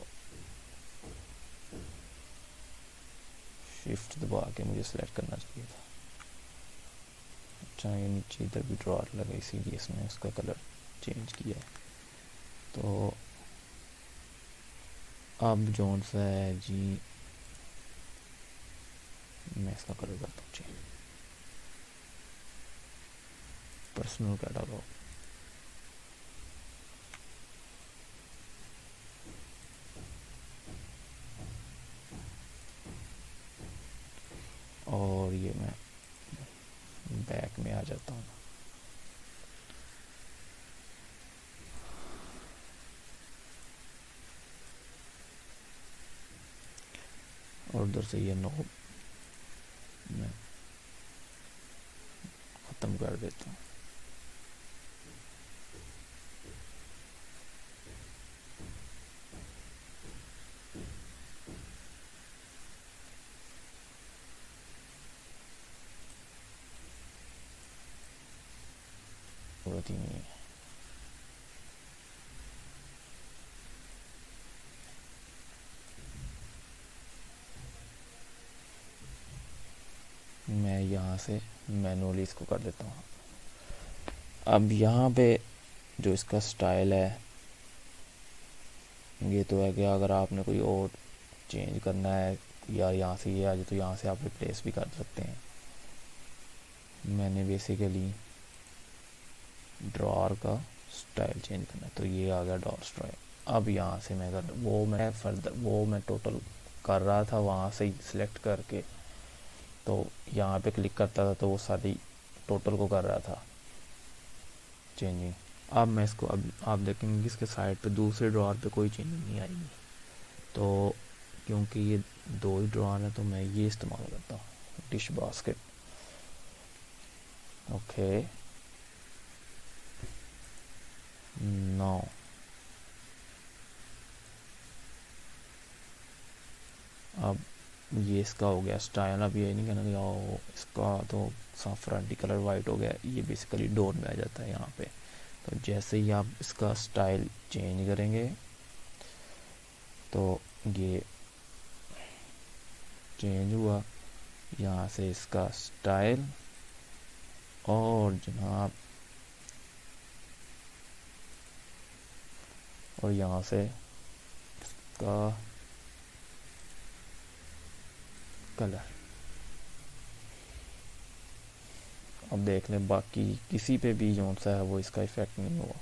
शिफ्ट दबा के मुझे सेलेक्ट करना चाहिए था। अच्छा, ये नीचे इधर भी ड्रॉर लगा, इसीलिए इसने उसका कलर चेंज किया है। तो अब जोन सा है जी, मैं इसका कलर करता हूँ चेंज, पर्सनल कैटलॉग। और ये मैं बैक में आ जाता हूँ। और उधर से ये नोब मैं ख़त्म कर देता हूँ। जरूरत ही नहीं है। मैं यहाँ से मैनुअली इसको कर देता हूँ। अब यहाँ पे जो इसका स्टाइल है, ये तो है कि अगर आपने कोई और चेंज करना है या यहाँ से ये आ जाए तो यहाँ से आप रिप्लेस भी कर सकते हैं। मैंने बेसिकली ड्रॉर का स्टाइल चेंज करना है, तो ये आ गया ड्रॉर स्टाइल। अब यहाँ से मैं वो मैं टोटल कर रहा था वहाँ से ही सिलेक्ट करके, तो यहाँ पे क्लिक करता था तो वो सारी टोटल को कर रहा था चेंजिंग। अब मैं इसको, अब आप देखेंगे कि इसके साइड पे दूसरे ड्रॉर पे कोई चेंजिंग नहीं आएगी। तो क्योंकि ये 2 ही ड्रॉर है तो मैं ये इस्तेमाल करता हूँ, डिश बास्केट। ओके, नो, अब ये इसका हो गया स्टाइल। अब ये नहीं कहना कि इसका तो साफ फ्रंटी कलर वाइट हो गया, ये बेसिकली डोर में आ जाता है यहाँ पे। तो जैसे ही आप इसका स्टाइल चेंज करेंगे तो ये चेंज हुआ, यहाँ से इसका स्टाइल, और जनाब और यहाँ से इसका कलर। अब देख लें बाकी किसी पे भी जो सा है वो इसका इफेक्ट नहीं हुआ।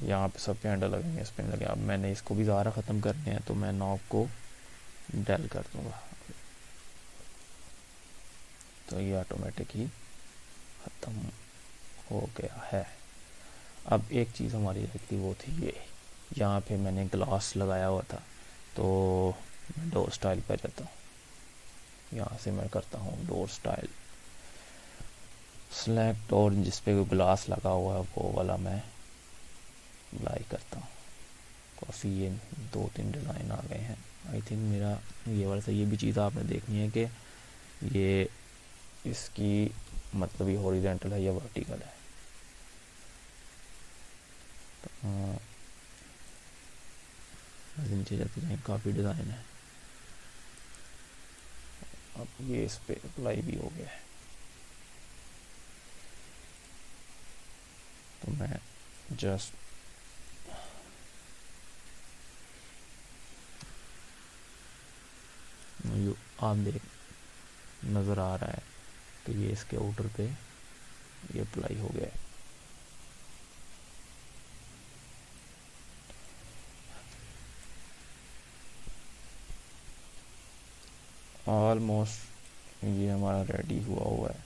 यहाँ पे सब पे हैंडल लगेंगे, इस पे नहीं लगे। अब मैंने इसको भी ज़्यादा ख़त्म करने हैं तो मैं नॉब को डेल कर दूँगा, तो ये ऑटोमेटिक ही ख़त्म हो गया है। अब एक चीज़ हमारी रही थी, वो थी ये, यहाँ पे मैंने ग्लास लगाया हुआ था, तो मैं डोर स्टाइल पर जाता हूँ, यहाँ से मैं करता हूँ डोर स्टाइल सेलेक्ट, और जिस पे ग्लास लगा हुआ है वो वाला मैं अप्लाई करता हूँ। काफ़ी ये 2-3 डिज़ाइन आ गए हैं। आई थिंक मेरा ये वाला सही। ये भी चीज़ आपने देखनी है कि ये इसकी मतलब ये हॉरिजॉन्टल है या वर्टिकल है। तो नीचे जाते जाएँ, काफ़ी डिज़ाइन है। अब ये इस पे अप्लाई भी हो गया है, तो मैं जस्ट आप देख नज़र आ रहा है कि ये इसके आउटर पे ये अप्लाई हो गया है। ऑलमोस्ट ये हमारा रेडी हुआ है।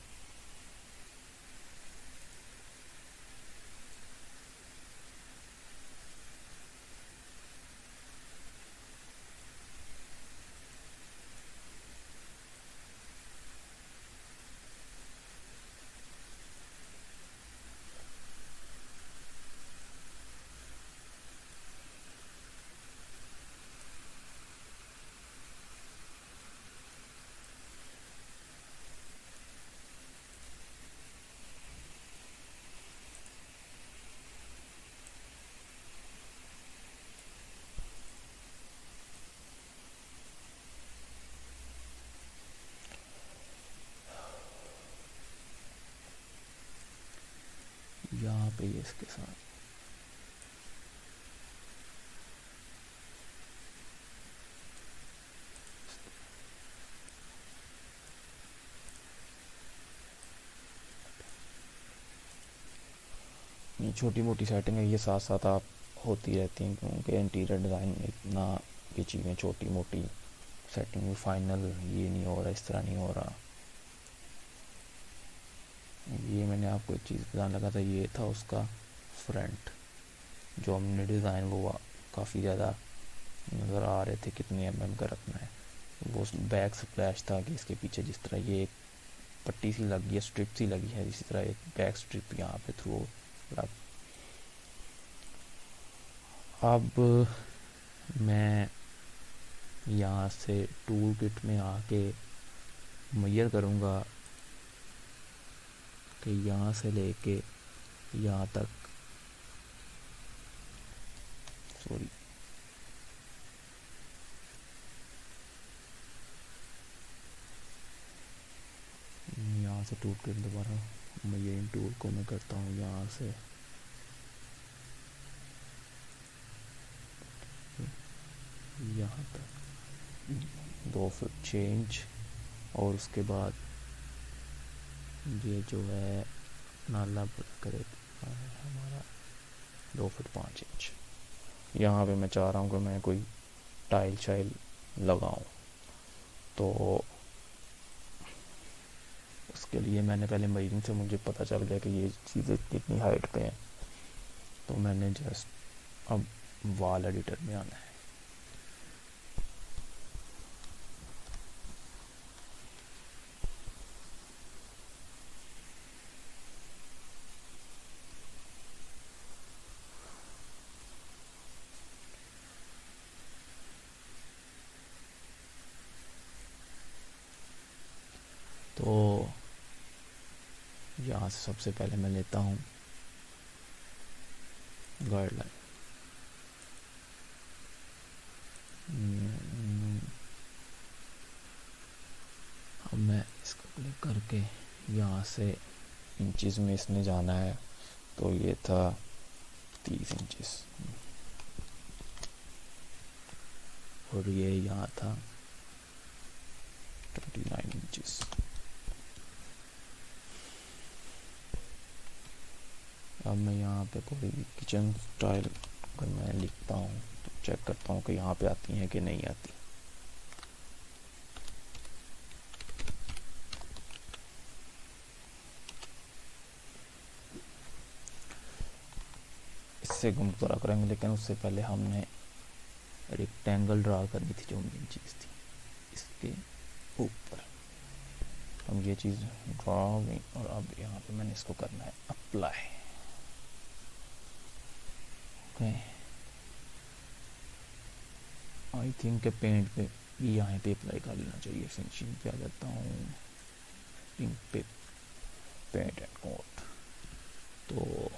यहाँ पे ये इसके साथ ये छोटी मोटी सेटिंग है, ये साथ साथ आप होती रहती हैं, क्योंकि इंटीरियर डिज़ाइन में इतना ये चीज़ें छोटी मोटी सेटिंग में फाइनल ये नहीं हो रहा, इस तरह नहीं हो रहा। ये मैंने आपको एक चीज़ बताने लगा था, ये था उसका फ्रंट जो हमने डिज़ाइन वो काफ़ी ज़्यादा नज़र आ रहे थे कितने mm का रखना है। वो बैक स्प्लैश था कि इसके पीछे जिस तरह ये एक पट्टी सी लगी है, स्ट्रिप सी लगी है, इसी तरह एक बैक स्ट्रिप यहाँ पे थ्रू लग। अब मैं यहाँ से टूल किट में आके मेजर करूँगा कि यहाँ से लेके यहाँ तक, सॉरी यहाँ से टूल किट दोबारा मेजरिंग टूल को मैं करता हूँ यहाँ से यहाँ तक 2 फुट चेंज, और उसके बाद ये जो है नाला करे हमारा 2 फुट 5 इंच। यहाँ पे मैं चाह रहा हूँ कि मैं कोई टाइल शाइल लगाऊं, तो उसके लिए मैंने पहले मेजरिंग से मुझे पता चल गया कि ये चीज़ें कितनी हाइट पे हैं, तो मैंने जस्ट अब वॉल एडिटर में आना है। तो यहाँ से सबसे पहले मैं लेता हूँ गाइडलाइन। अब मैं इसको क्लिक करके यहाँ से इंचेस में इसने जाना है, तो ये था 30 इंचेस और ये यहाँ था 29 इंचेस। अब मैं यहाँ पे कोई भी किचन स्टाइल अगर मैं लिखता हूँ तो चेक करता हूँ कि यहाँ पे आती हैं कि नहीं आती। इससे हम पूरा करेंगे, लेकिन उससे पहले हमने रेक्टेंगल ड्रा करनी थी, जो मेन चीज़ थी इसके ऊपर। हम ये चीज़ ड्रा हो गई और अब यहाँ पे मैंने इसको करना है अप्लाई। ओके, आई थिंक के पेंट पे भी यहाँ पे अप्लाई कर लेना चाहिए। फिनिशिंग पे आ जाता हूँ, पिंक पे पेंट एंड कोट। तो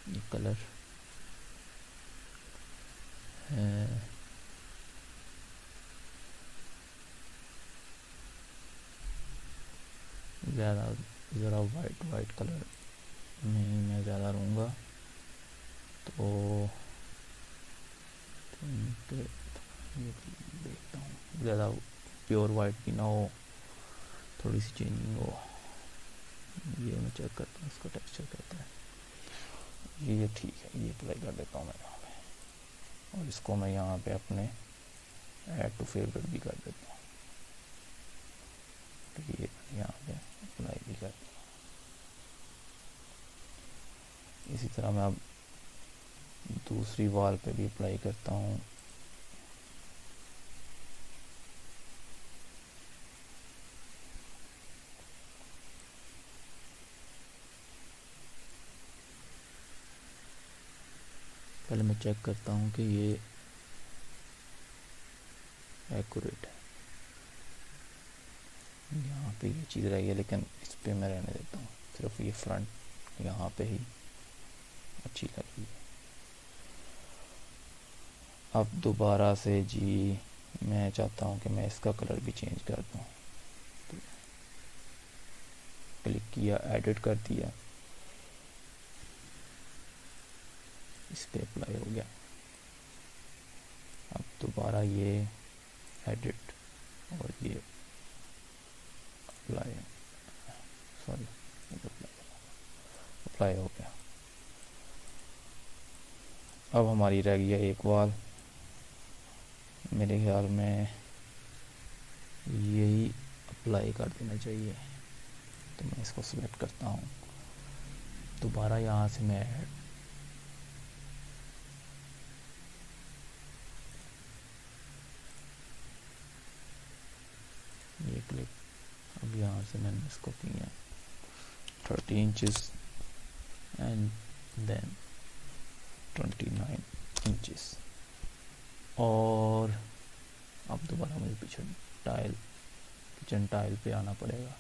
ये कलर है, ज़्यादा ज़रा वाइट कलर नहीं मैं ज़्यादा रहूँगा, तो ये देखता हूँ ज़्यादा प्योर वाइट भी ना हो, थोड़ी सी चेंजिंग हो। ये मैं चेक करता हूँ, इसका टेक्सचर कहता है ये ठीक है, ये अप्लाई कर देता हूँ मैं यहाँ पे। और इसको मैं यहाँ पे अपने ऐड टू फेवरेट भी कर देता हूँ, तो ये यहाँ पे अप्लाई भी कर दिया। इसी तरह मैं अब दूसरी वॉल पे भी अप्लाई करता हूँ। पहले मैं चेक करता हूँ कि ये एक्यूरेट है। यहाँ पे ये चीज़ रही है, लेकिन इस पे मैं रहने देता हूँ, सिर्फ ये फ्रंट यहाँ पे ही अच्छी लगी है। अब दोबारा से जी मैं चाहता हूँ कि मैं इसका कलर भी चेंज कर दूँ, तो क्लिक किया, एडिट कर दिया, इस पे अप्लाई हो गया। अब दोबारा ये एडिट और ये अप्लाई, सॉरी अप्लाई हो गया। अब हमारी रह गई है एक वॉल, मेरे ख्याल में यही अप्लाई कर देना चाहिए। तो मैं इसको सिलेक्ट करता हूँ, दोबारा यहाँ से मैं ये क्लिक, अब यहाँ से मैंने इसको किया 30 इंचेस एंड देन 29 इंचेस। और अब दोबारा मुझे पीछे किचन टाइल पे आना पड़ेगा।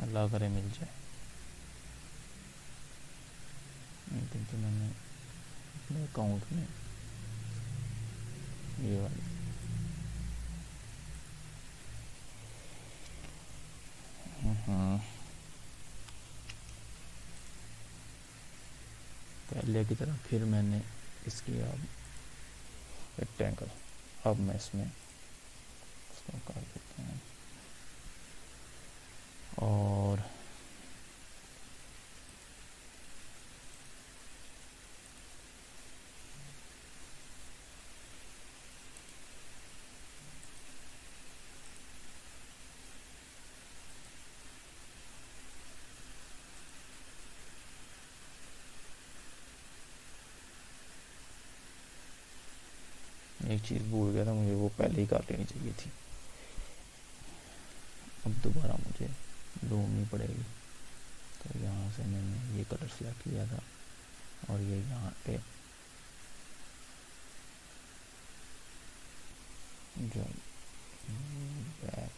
अल्लाह करे मिल जाए। क्योंकि मैंने अपने अकाउंट में ये वाली पहले की तरह फिर मैंने इसकी अब रेक्टेंगल, अब मैं इसमें इसको कर देते हैं और एक चीज़ भूल गया था, मुझे वो पहले ही कर लेनी चाहिए थी। अब दोबारा मुझे ढूंढनी पड़ेगी, तो यहाँ से मैंने ये कलर सेलेक्ट किया था और ये यहाँ पे जो बैक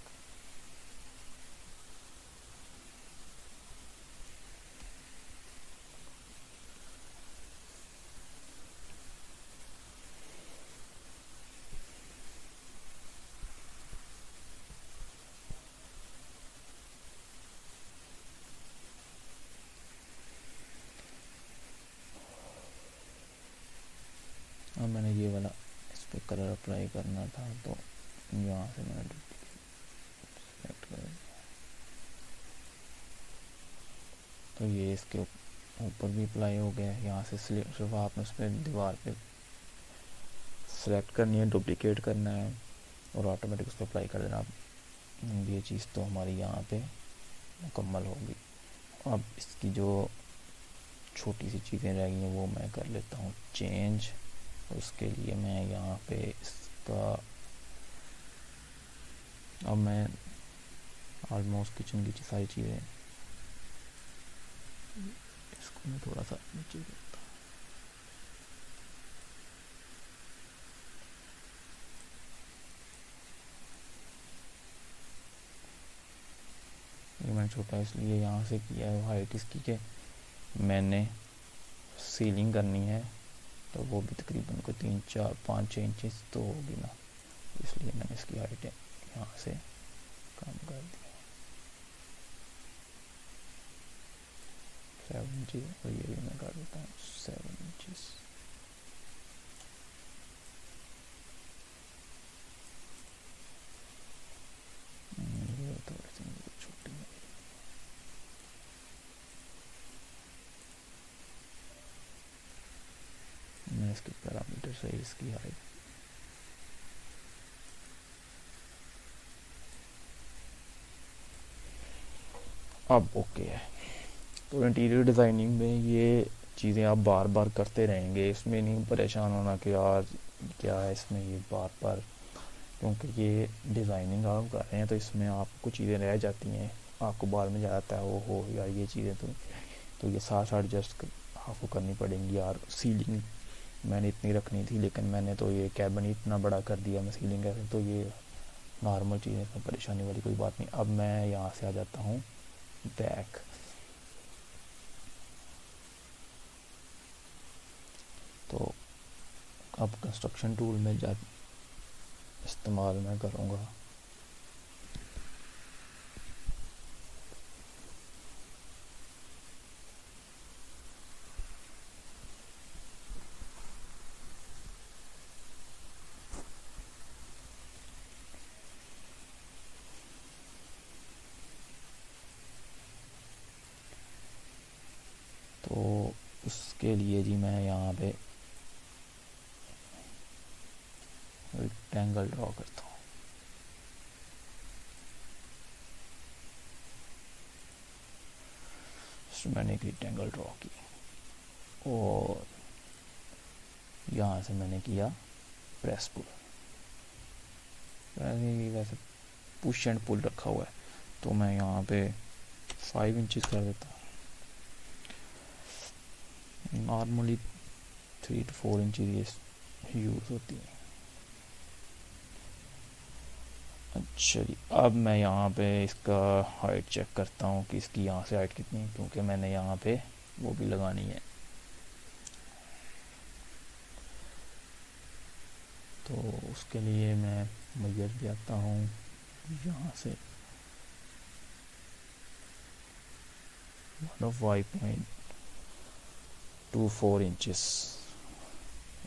अब मैंने ये वाला इस पर कलर अप्लाई करना था, तो यहाँ से मैंने सेलेक्ट कर दिया। तो ये इसके ऊपर भी अप्लाई हो गया है। यहाँ से सिर्फ आपने उस पर दीवार पे सेलेक्ट करनी है, डुप्लीकेट करना है और ऑटोमेटिक उस पर अप्लाई कर देना। ये चीज़ तो हमारी यहाँ पे मुकम्मल होगी। अब इसकी जो छोटी सी चीज़ें रह गई हैं वो मैं कर लेता हूँ चेंज। उसके लिए मैं यहाँ पे इसका, अब मैं ऑलमोस्ट किचन की सारी चीज़ें, इसको मैं थोड़ा सा नीचे करता हूँ। ये मैंने छोटा इसलिए यहाँ से किया है हाइट इसकी के मैंने सीलिंग करनी है, तो वो भी तकरीबन को 3, 4, 5, 6 इंचेस तो होगी ना, इसलिए मैंने इसकी हाइट यहाँ से कम कर दिया 7 इंचेस, और ये भी मैं कर देता हूँ 7 इंचेस। ये थोड़ी सी छोटी है। मैं इसके पैरामीटर से इसकी हाइट अब ओके है। तो इंटीरियर डिज़ाइनिंग में ये चीज़ें आप बार बार करते रहेंगे, इसमें नहीं परेशान होना कि यार क्या है इसमें ये बार बार, क्योंकि ये डिज़ाइनिंग आप कर रहे हैं तो इसमें आपको चीज़ें रह जाती हैं, आपको बाद में जाता है वो हो यार ये चीज़ें तो ये साथ साथ एडजस्ट आपको करनी पड़ेंगी। यार सीलिंग मैंने इतनी रखनी थी, लेकिन मैंने तो ये कैबिन इतना बड़ा कर दिया मैं सीलिंग कैसे, तो ये नॉर्मल चीज़ें, इसमें परेशानी वाली कोई बात नहीं। अब मैं यहाँ से आ जाता हूँ बैक। तो अब कंस्ट्रक्शन टूल में जा इस्तेमाल मैं करूँगा। तो उसके लिए जी मैं यहाँ पे रेक्टेंगल ड्रॉ करता हूँ। मैंने एक रेक्टेंगल ड्रॉ की और यहाँ से मैंने किया प्रेस पुल। वैसे पुश एंड पुल रखा हुआ है, तो मैं यहाँ पे 5 इंचेस कर देता हूँ। नॉर्मली 3 to 4 इंचेस यूज़ होती है। अच्छा जी, अब मैं यहाँ पे इसका हाइट चेक करता हूँ कि इसकी यहाँ से हाइट कितनी है, क्योंकि मैंने यहाँ पे वो भी लगानी है। तो उसके लिए मैं मेजर भी आता हूँ यहाँ से 5.24 इंचेस,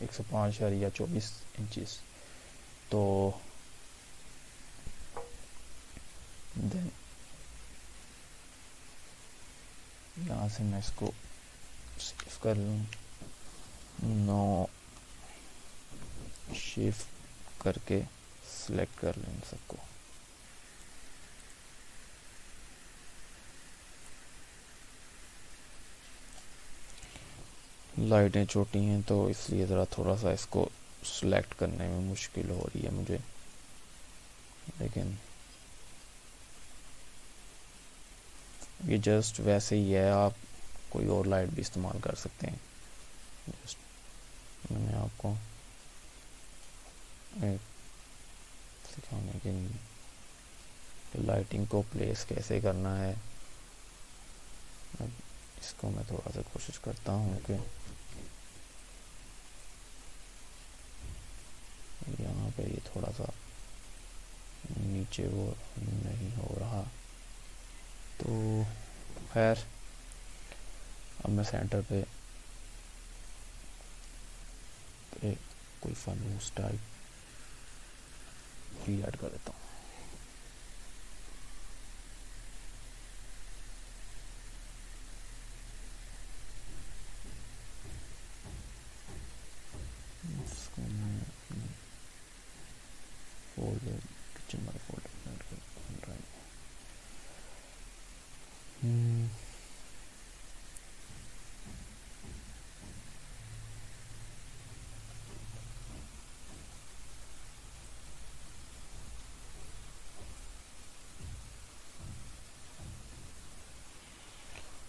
105.24 इंचेस। तो देन यहाँ से मैं इसको सेव कर लूँ, नो शिफ्ट करके सिलेक्ट कर लें सबको। लाइटें छोटी हैं तो इसलिए ज़रा थोड़ा सा इसको सिलेक्ट करने में मुश्किल हो रही है मुझे, लेकिन ये जस्ट वैसे ही है, आप कोई और लाइट भी इस्तेमाल कर सकते हैं। जस्ट मैंने आपको एक सिखाने के लिए कि लाइटिंग को प्लेस कैसे करना है। अब इसको मैं थोड़ा सा कोशिश करता हूँ कि यहाँ पे ये थोड़ा सा नीचे वो नहीं हो रहा, तो खैर अब मैं सेंटर पे कोई फनूस टाइप भी ऐड कर देता हूँ। इसको मैं फोल्डर किचन वाला फोल्डर ऐड कर रहा हूँ।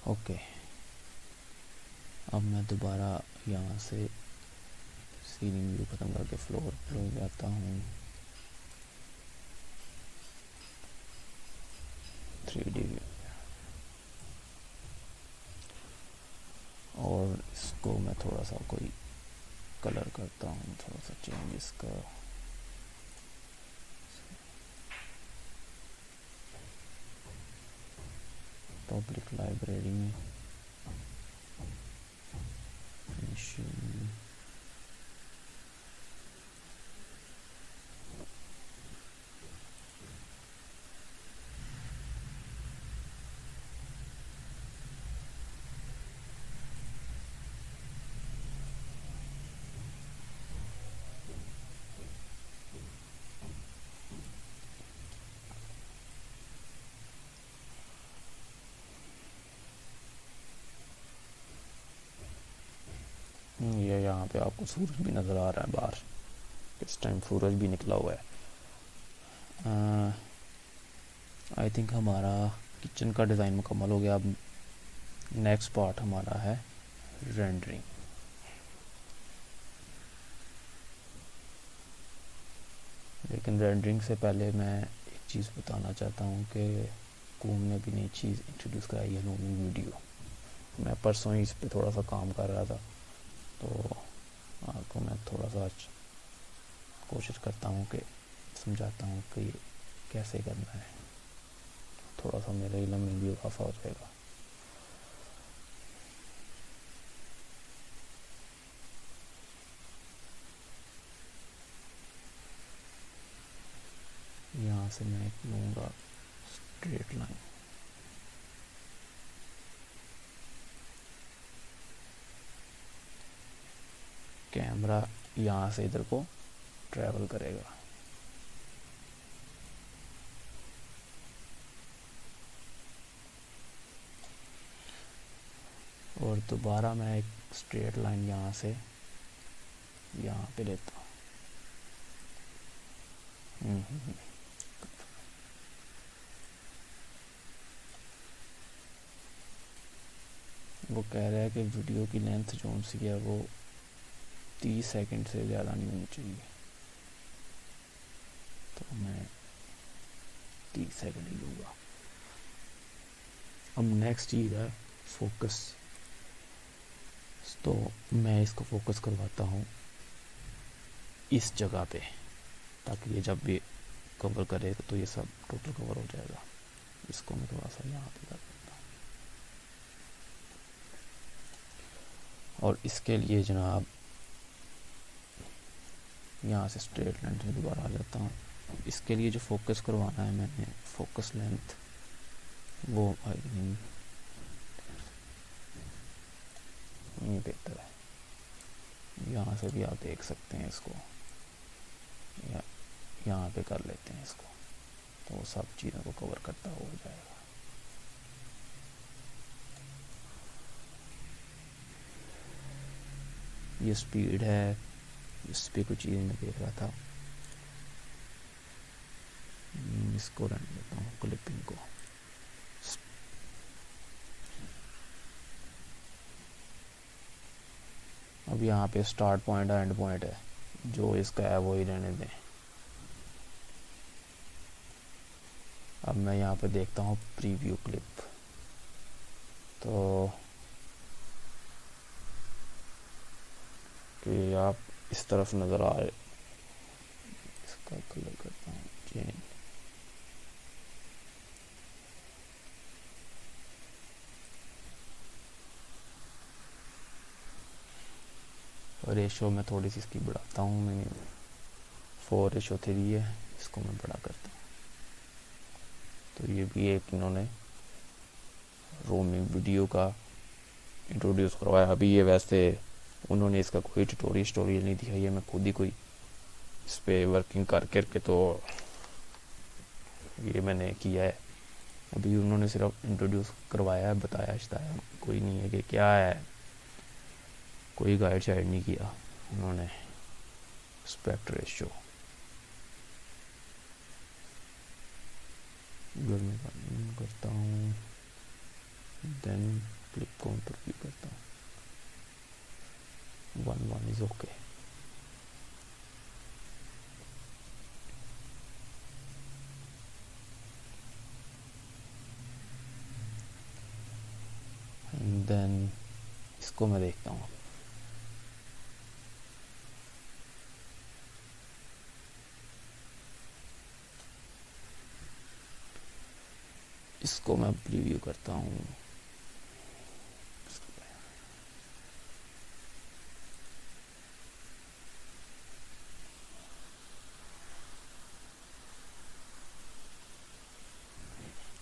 ओके, अब मैं दोबारा यहाँ से सीलिंग व्यू ख़त्म करके फ्लोर पे जाता हूँ। 3D व्यू, और इसको मैं थोड़ा सा कोई कलर करता हूँ, थोड़ा सा चेंज इसका। पब्लिक लाइब्रेरी में फिनिशिंग, ये यहाँ पे आपको सूरज भी नज़र आ रहा है बाहर, इस टाइम सूरज भी निकला हुआ है। आई थिंक हमारा किचन का डिज़ाइन मुकम्मल हो गया। अब नेक्स्ट पार्ट हमारा है रेंडरिंग। लेकिन रेंडरिंग से पहले मैं एक चीज़ बताना चाहता हूँ कि कूम ने भी नई चीज़ इंट्रोड्यूस कराई है, लूमिंग वीडियो। मैं परसों ही इस पे थोड़ा सा काम कर रहा था, तो आपको मैं थोड़ा सा आज कोशिश करता हूँ कि समझाता हूँ कि ये कैसे करना है। थोड़ा सा मेरे इल्म में भी इजाफा हो जाएगा। यहाँ से मैं लूँगा स्ट्रेट लाइन, कैमरा यहाँ से इधर को ट्रैवल करेगा। और दोबारा मैं एक स्ट्रेट लाइन यहाँ से यहाँ पे लेता हूँ। वो कह रहा है कि वीडियो की लेंथ जो सी है वो 30 सेकंड से ज़्यादा नहीं होनी चाहिए, तो मैं 30 सेकंड ही लूँगा। अब नेक्स्ट चीज़ है फोकस। तो मैं इसको फोकस करवाता हूँ इस जगह पे, ताकि ये जब भी कवर करेगा तो ये सब टोटल कवर हो जाएगा। इसको मैं थोड़ा सा यहाँ पे कर देता हूँ। और इसके लिए जनाब यहाँ से स्ट्रेट लाइन से दोबारा आ जाता हूँ। इसके लिए जो फोकस करवाना है मैंने, फोकस लेंथ वो आई थिंक ये बेहतर है। यहाँ से भी आप देख सकते हैं इसको, या यहाँ पे कर लेते हैं इसको, तो वो सब चीज़ों को कवर करता हो जाएगा। ये स्पीड है, इस पे कुछ चीज़ मैं देख रहा था। इसको रहने देता हूँ, क्लिपिंग को। अब यहाँ पे स्टार्ट पॉइंट और एंड पॉइंट है, जो इसका है वो ही रहने दें। अब मैं यहाँ पे देखता हूँ प्रीव्यू क्लिप, तो कि आप इस तरफ नज़र आ रहे, इसका कलर करता हूँ चेंज। रेशो में थोड़ी सी इसकी बढ़ाता हूँ, मैं 4:3 है, इसको मैं बड़ा करता हूँ। तो ये भी एक इन्होंने रोमिंग वीडियो का इंट्रोड्यूस करवाया। अभी ये वैसे उन्होंने इसका कोई ट्यूटोरियल नहीं दिया, ये मैं खुद ही कोई इस पर वर्किंग कर करके तो ये मैंने किया है। अभी उन्होंने सिर्फ इंट्रोड्यूस करवाया है, बताया बताया कोई नहीं है कि क्या है, कोई गाइड शाइड नहीं किया उन्होंने। एस्पेक्ट रेशियो अगर मैं करता हूँ, देन क्लिक काउंटर भी करता हूँ, 1:1 इज ओके। देन इसको मैं देखता हूँ। इसको मैं प्रीव्यू करता हूँ।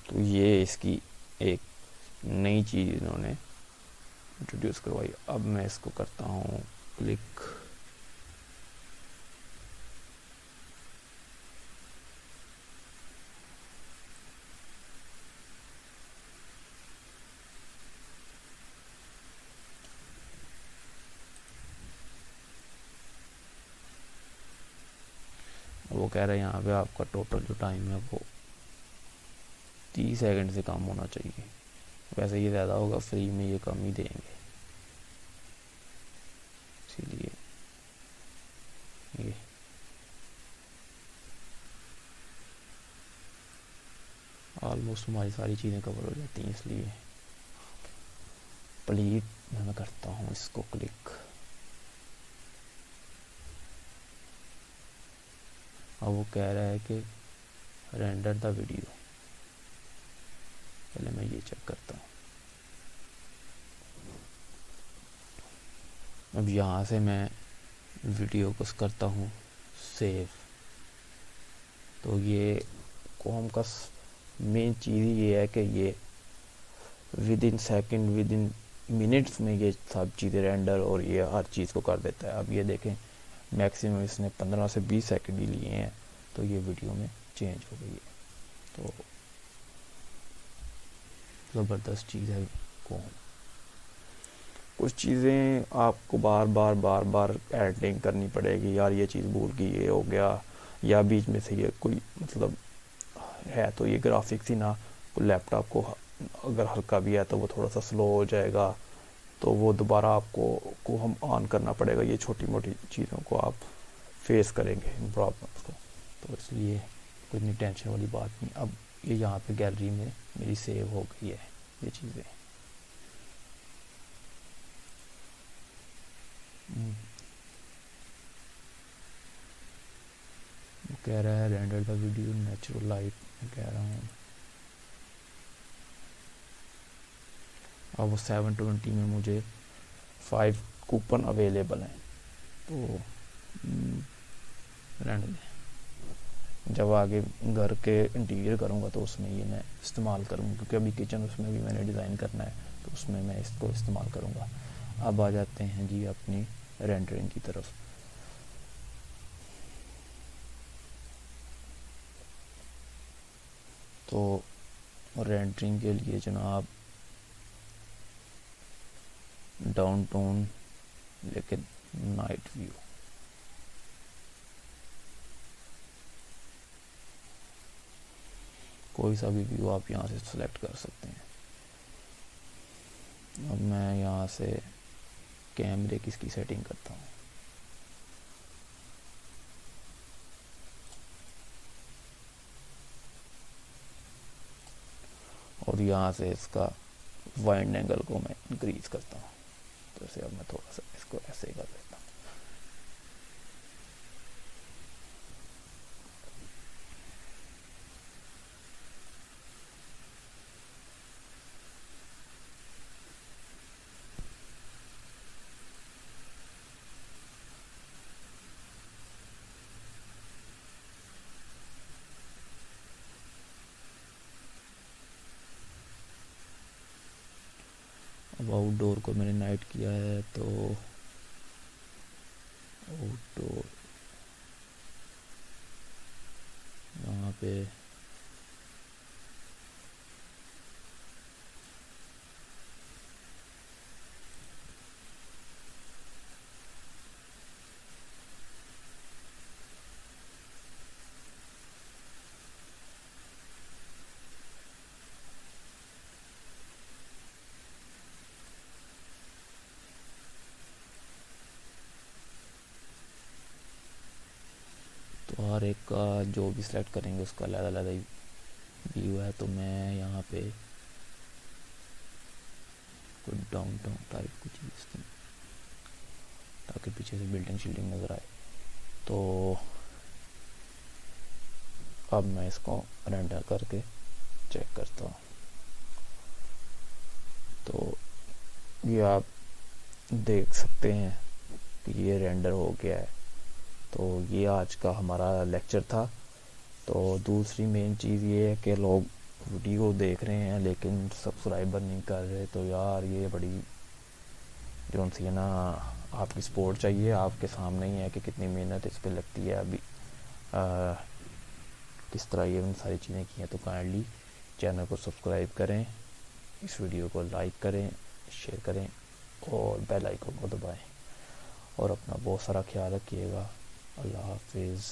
तो ये इसकी एक नई चीज़ इन्होंने इंट्रोड्यूस करवाई। अब मैं इसको करता हूँ क्लिक, वो कह रहे हैं यहाँ पे आपका टोटल जो टाइम है वो 30 सेकंड से कम होना चाहिए। वैसे ये ज़्यादा होगा, फ्री में ये कम ही देंगे, इसीलिए ये ऑलमोस्ट हमारी सारी चीज़ें कवर हो जाती हैं। इसलिए प्लीट मैं करता हूँ इसको क्लिक। अब वो कह रहा है कि रेंडर द वीडियो, पहले मैं ये चेक करता हूँ। अब यहाँ से मैं वीडियो को करता हूँ सेव। तो ये कॉम का मेन चीज़ ये है कि ये with in second, with in minutes में ये सब चीज़ें रेंडर और ये हर चीज़ को कर देता है। अब ये देखें मैक्सिमम इसने 15 से 20 सेकंड ही लिए हैं, तो ये वीडियो में चेंज हो गई है। तो ज़बरदस्त चीज़ है कॉम। कुछ चीज़ें आपको बार बार एडिटिंग करनी पड़ेगी, यार ये चीज़ भूल गई, ये हो गया, या बीच में से ये कोई मतलब है तो ये ग्राफिक्स ही ना, लैपटॉप को अगर हल्का भी है तो वो थोड़ा सा स्लो हो जाएगा, तो वो दोबारा आपको हम ऑन करना पड़ेगा। ये छोटी मोटी चीज़ों को आप फेस करेंगे इन प्रॉब्लम्स को, तो इसलिए कोई इतनी टेंशन वाली बात नहीं। अब ये यहाँ पे गैलरी में मेरी सेव हो गई है ये चीज़ें। वो कह रहा है render the video natural light, मैं कह रहा हूँ। अब वो 720 में मुझे 5 कूपन अवेलेबल हैं, तो रहने दें। जब आगे घर के इंटीरियर करूँगा तो उसमें ये मैं इस्तेमाल करूँगा, क्योंकि अभी किचन उसमें भी मैंने डिज़ाइन करना है, तो उसमें मैं इसको इस्तेमाल करूँगा। अब आ जाते हैं जी अपनी रेंडरिंग की तरफ। तो रेंडरिंग के लिए जनाब डाउन टोन लेके नाइट व्यू, कोई सा भी व्यू आप यहाँ से सिलेक्ट कर सकते हैं। अब मैं यहाँ से कैमरे की इसकी सेटिंग करता हूँ। और यहाँ से इसका वाइंड एंगल को मैं इंक्रीज करता हूँ। तो इसे अब मैं थोड़ा सा इसको ऐसे कर देता हूँ। अब आउटडोर को मैंने नाइट किया है, तो आउटडोर यहाँ पे तो हर एक का जो भी सिलेक्ट करेंगे उसका अलग अलग व्यू है। तो मैं यहाँ पे कोई डाउनटाउन टाइप कुछ चीज़ ताकि पीछे से बिल्डिंग शिल्डिंग नज़र आए। तो अब मैं इसको रेंडर करके चेक करता हूँ। तो ये आप देख सकते हैं कि ये रेंडर हो गया है। तो ये आज का हमारा लेक्चर था। तो दूसरी मेन चीज़ ये है कि लोग वीडियो देख रहे हैं लेकिन सब्सक्राइबर नहीं कर रहे। तो यार ये बड़ी जो सी है ना, आपकी सपोर्ट चाहिए। आपके सामने ही है कि कितनी मेहनत इस पर लगती है। अभी किस तरह ये सारी चीज़ें की हैं। तो काइंडली चैनल को सब्सक्राइब करें, इस वीडियो को लाइक करें, शेयर करें और बेल आइकन को दबाएं। और अपना बहुत सारा ख्याल रखिएगा। अल्लाह हाफिज़।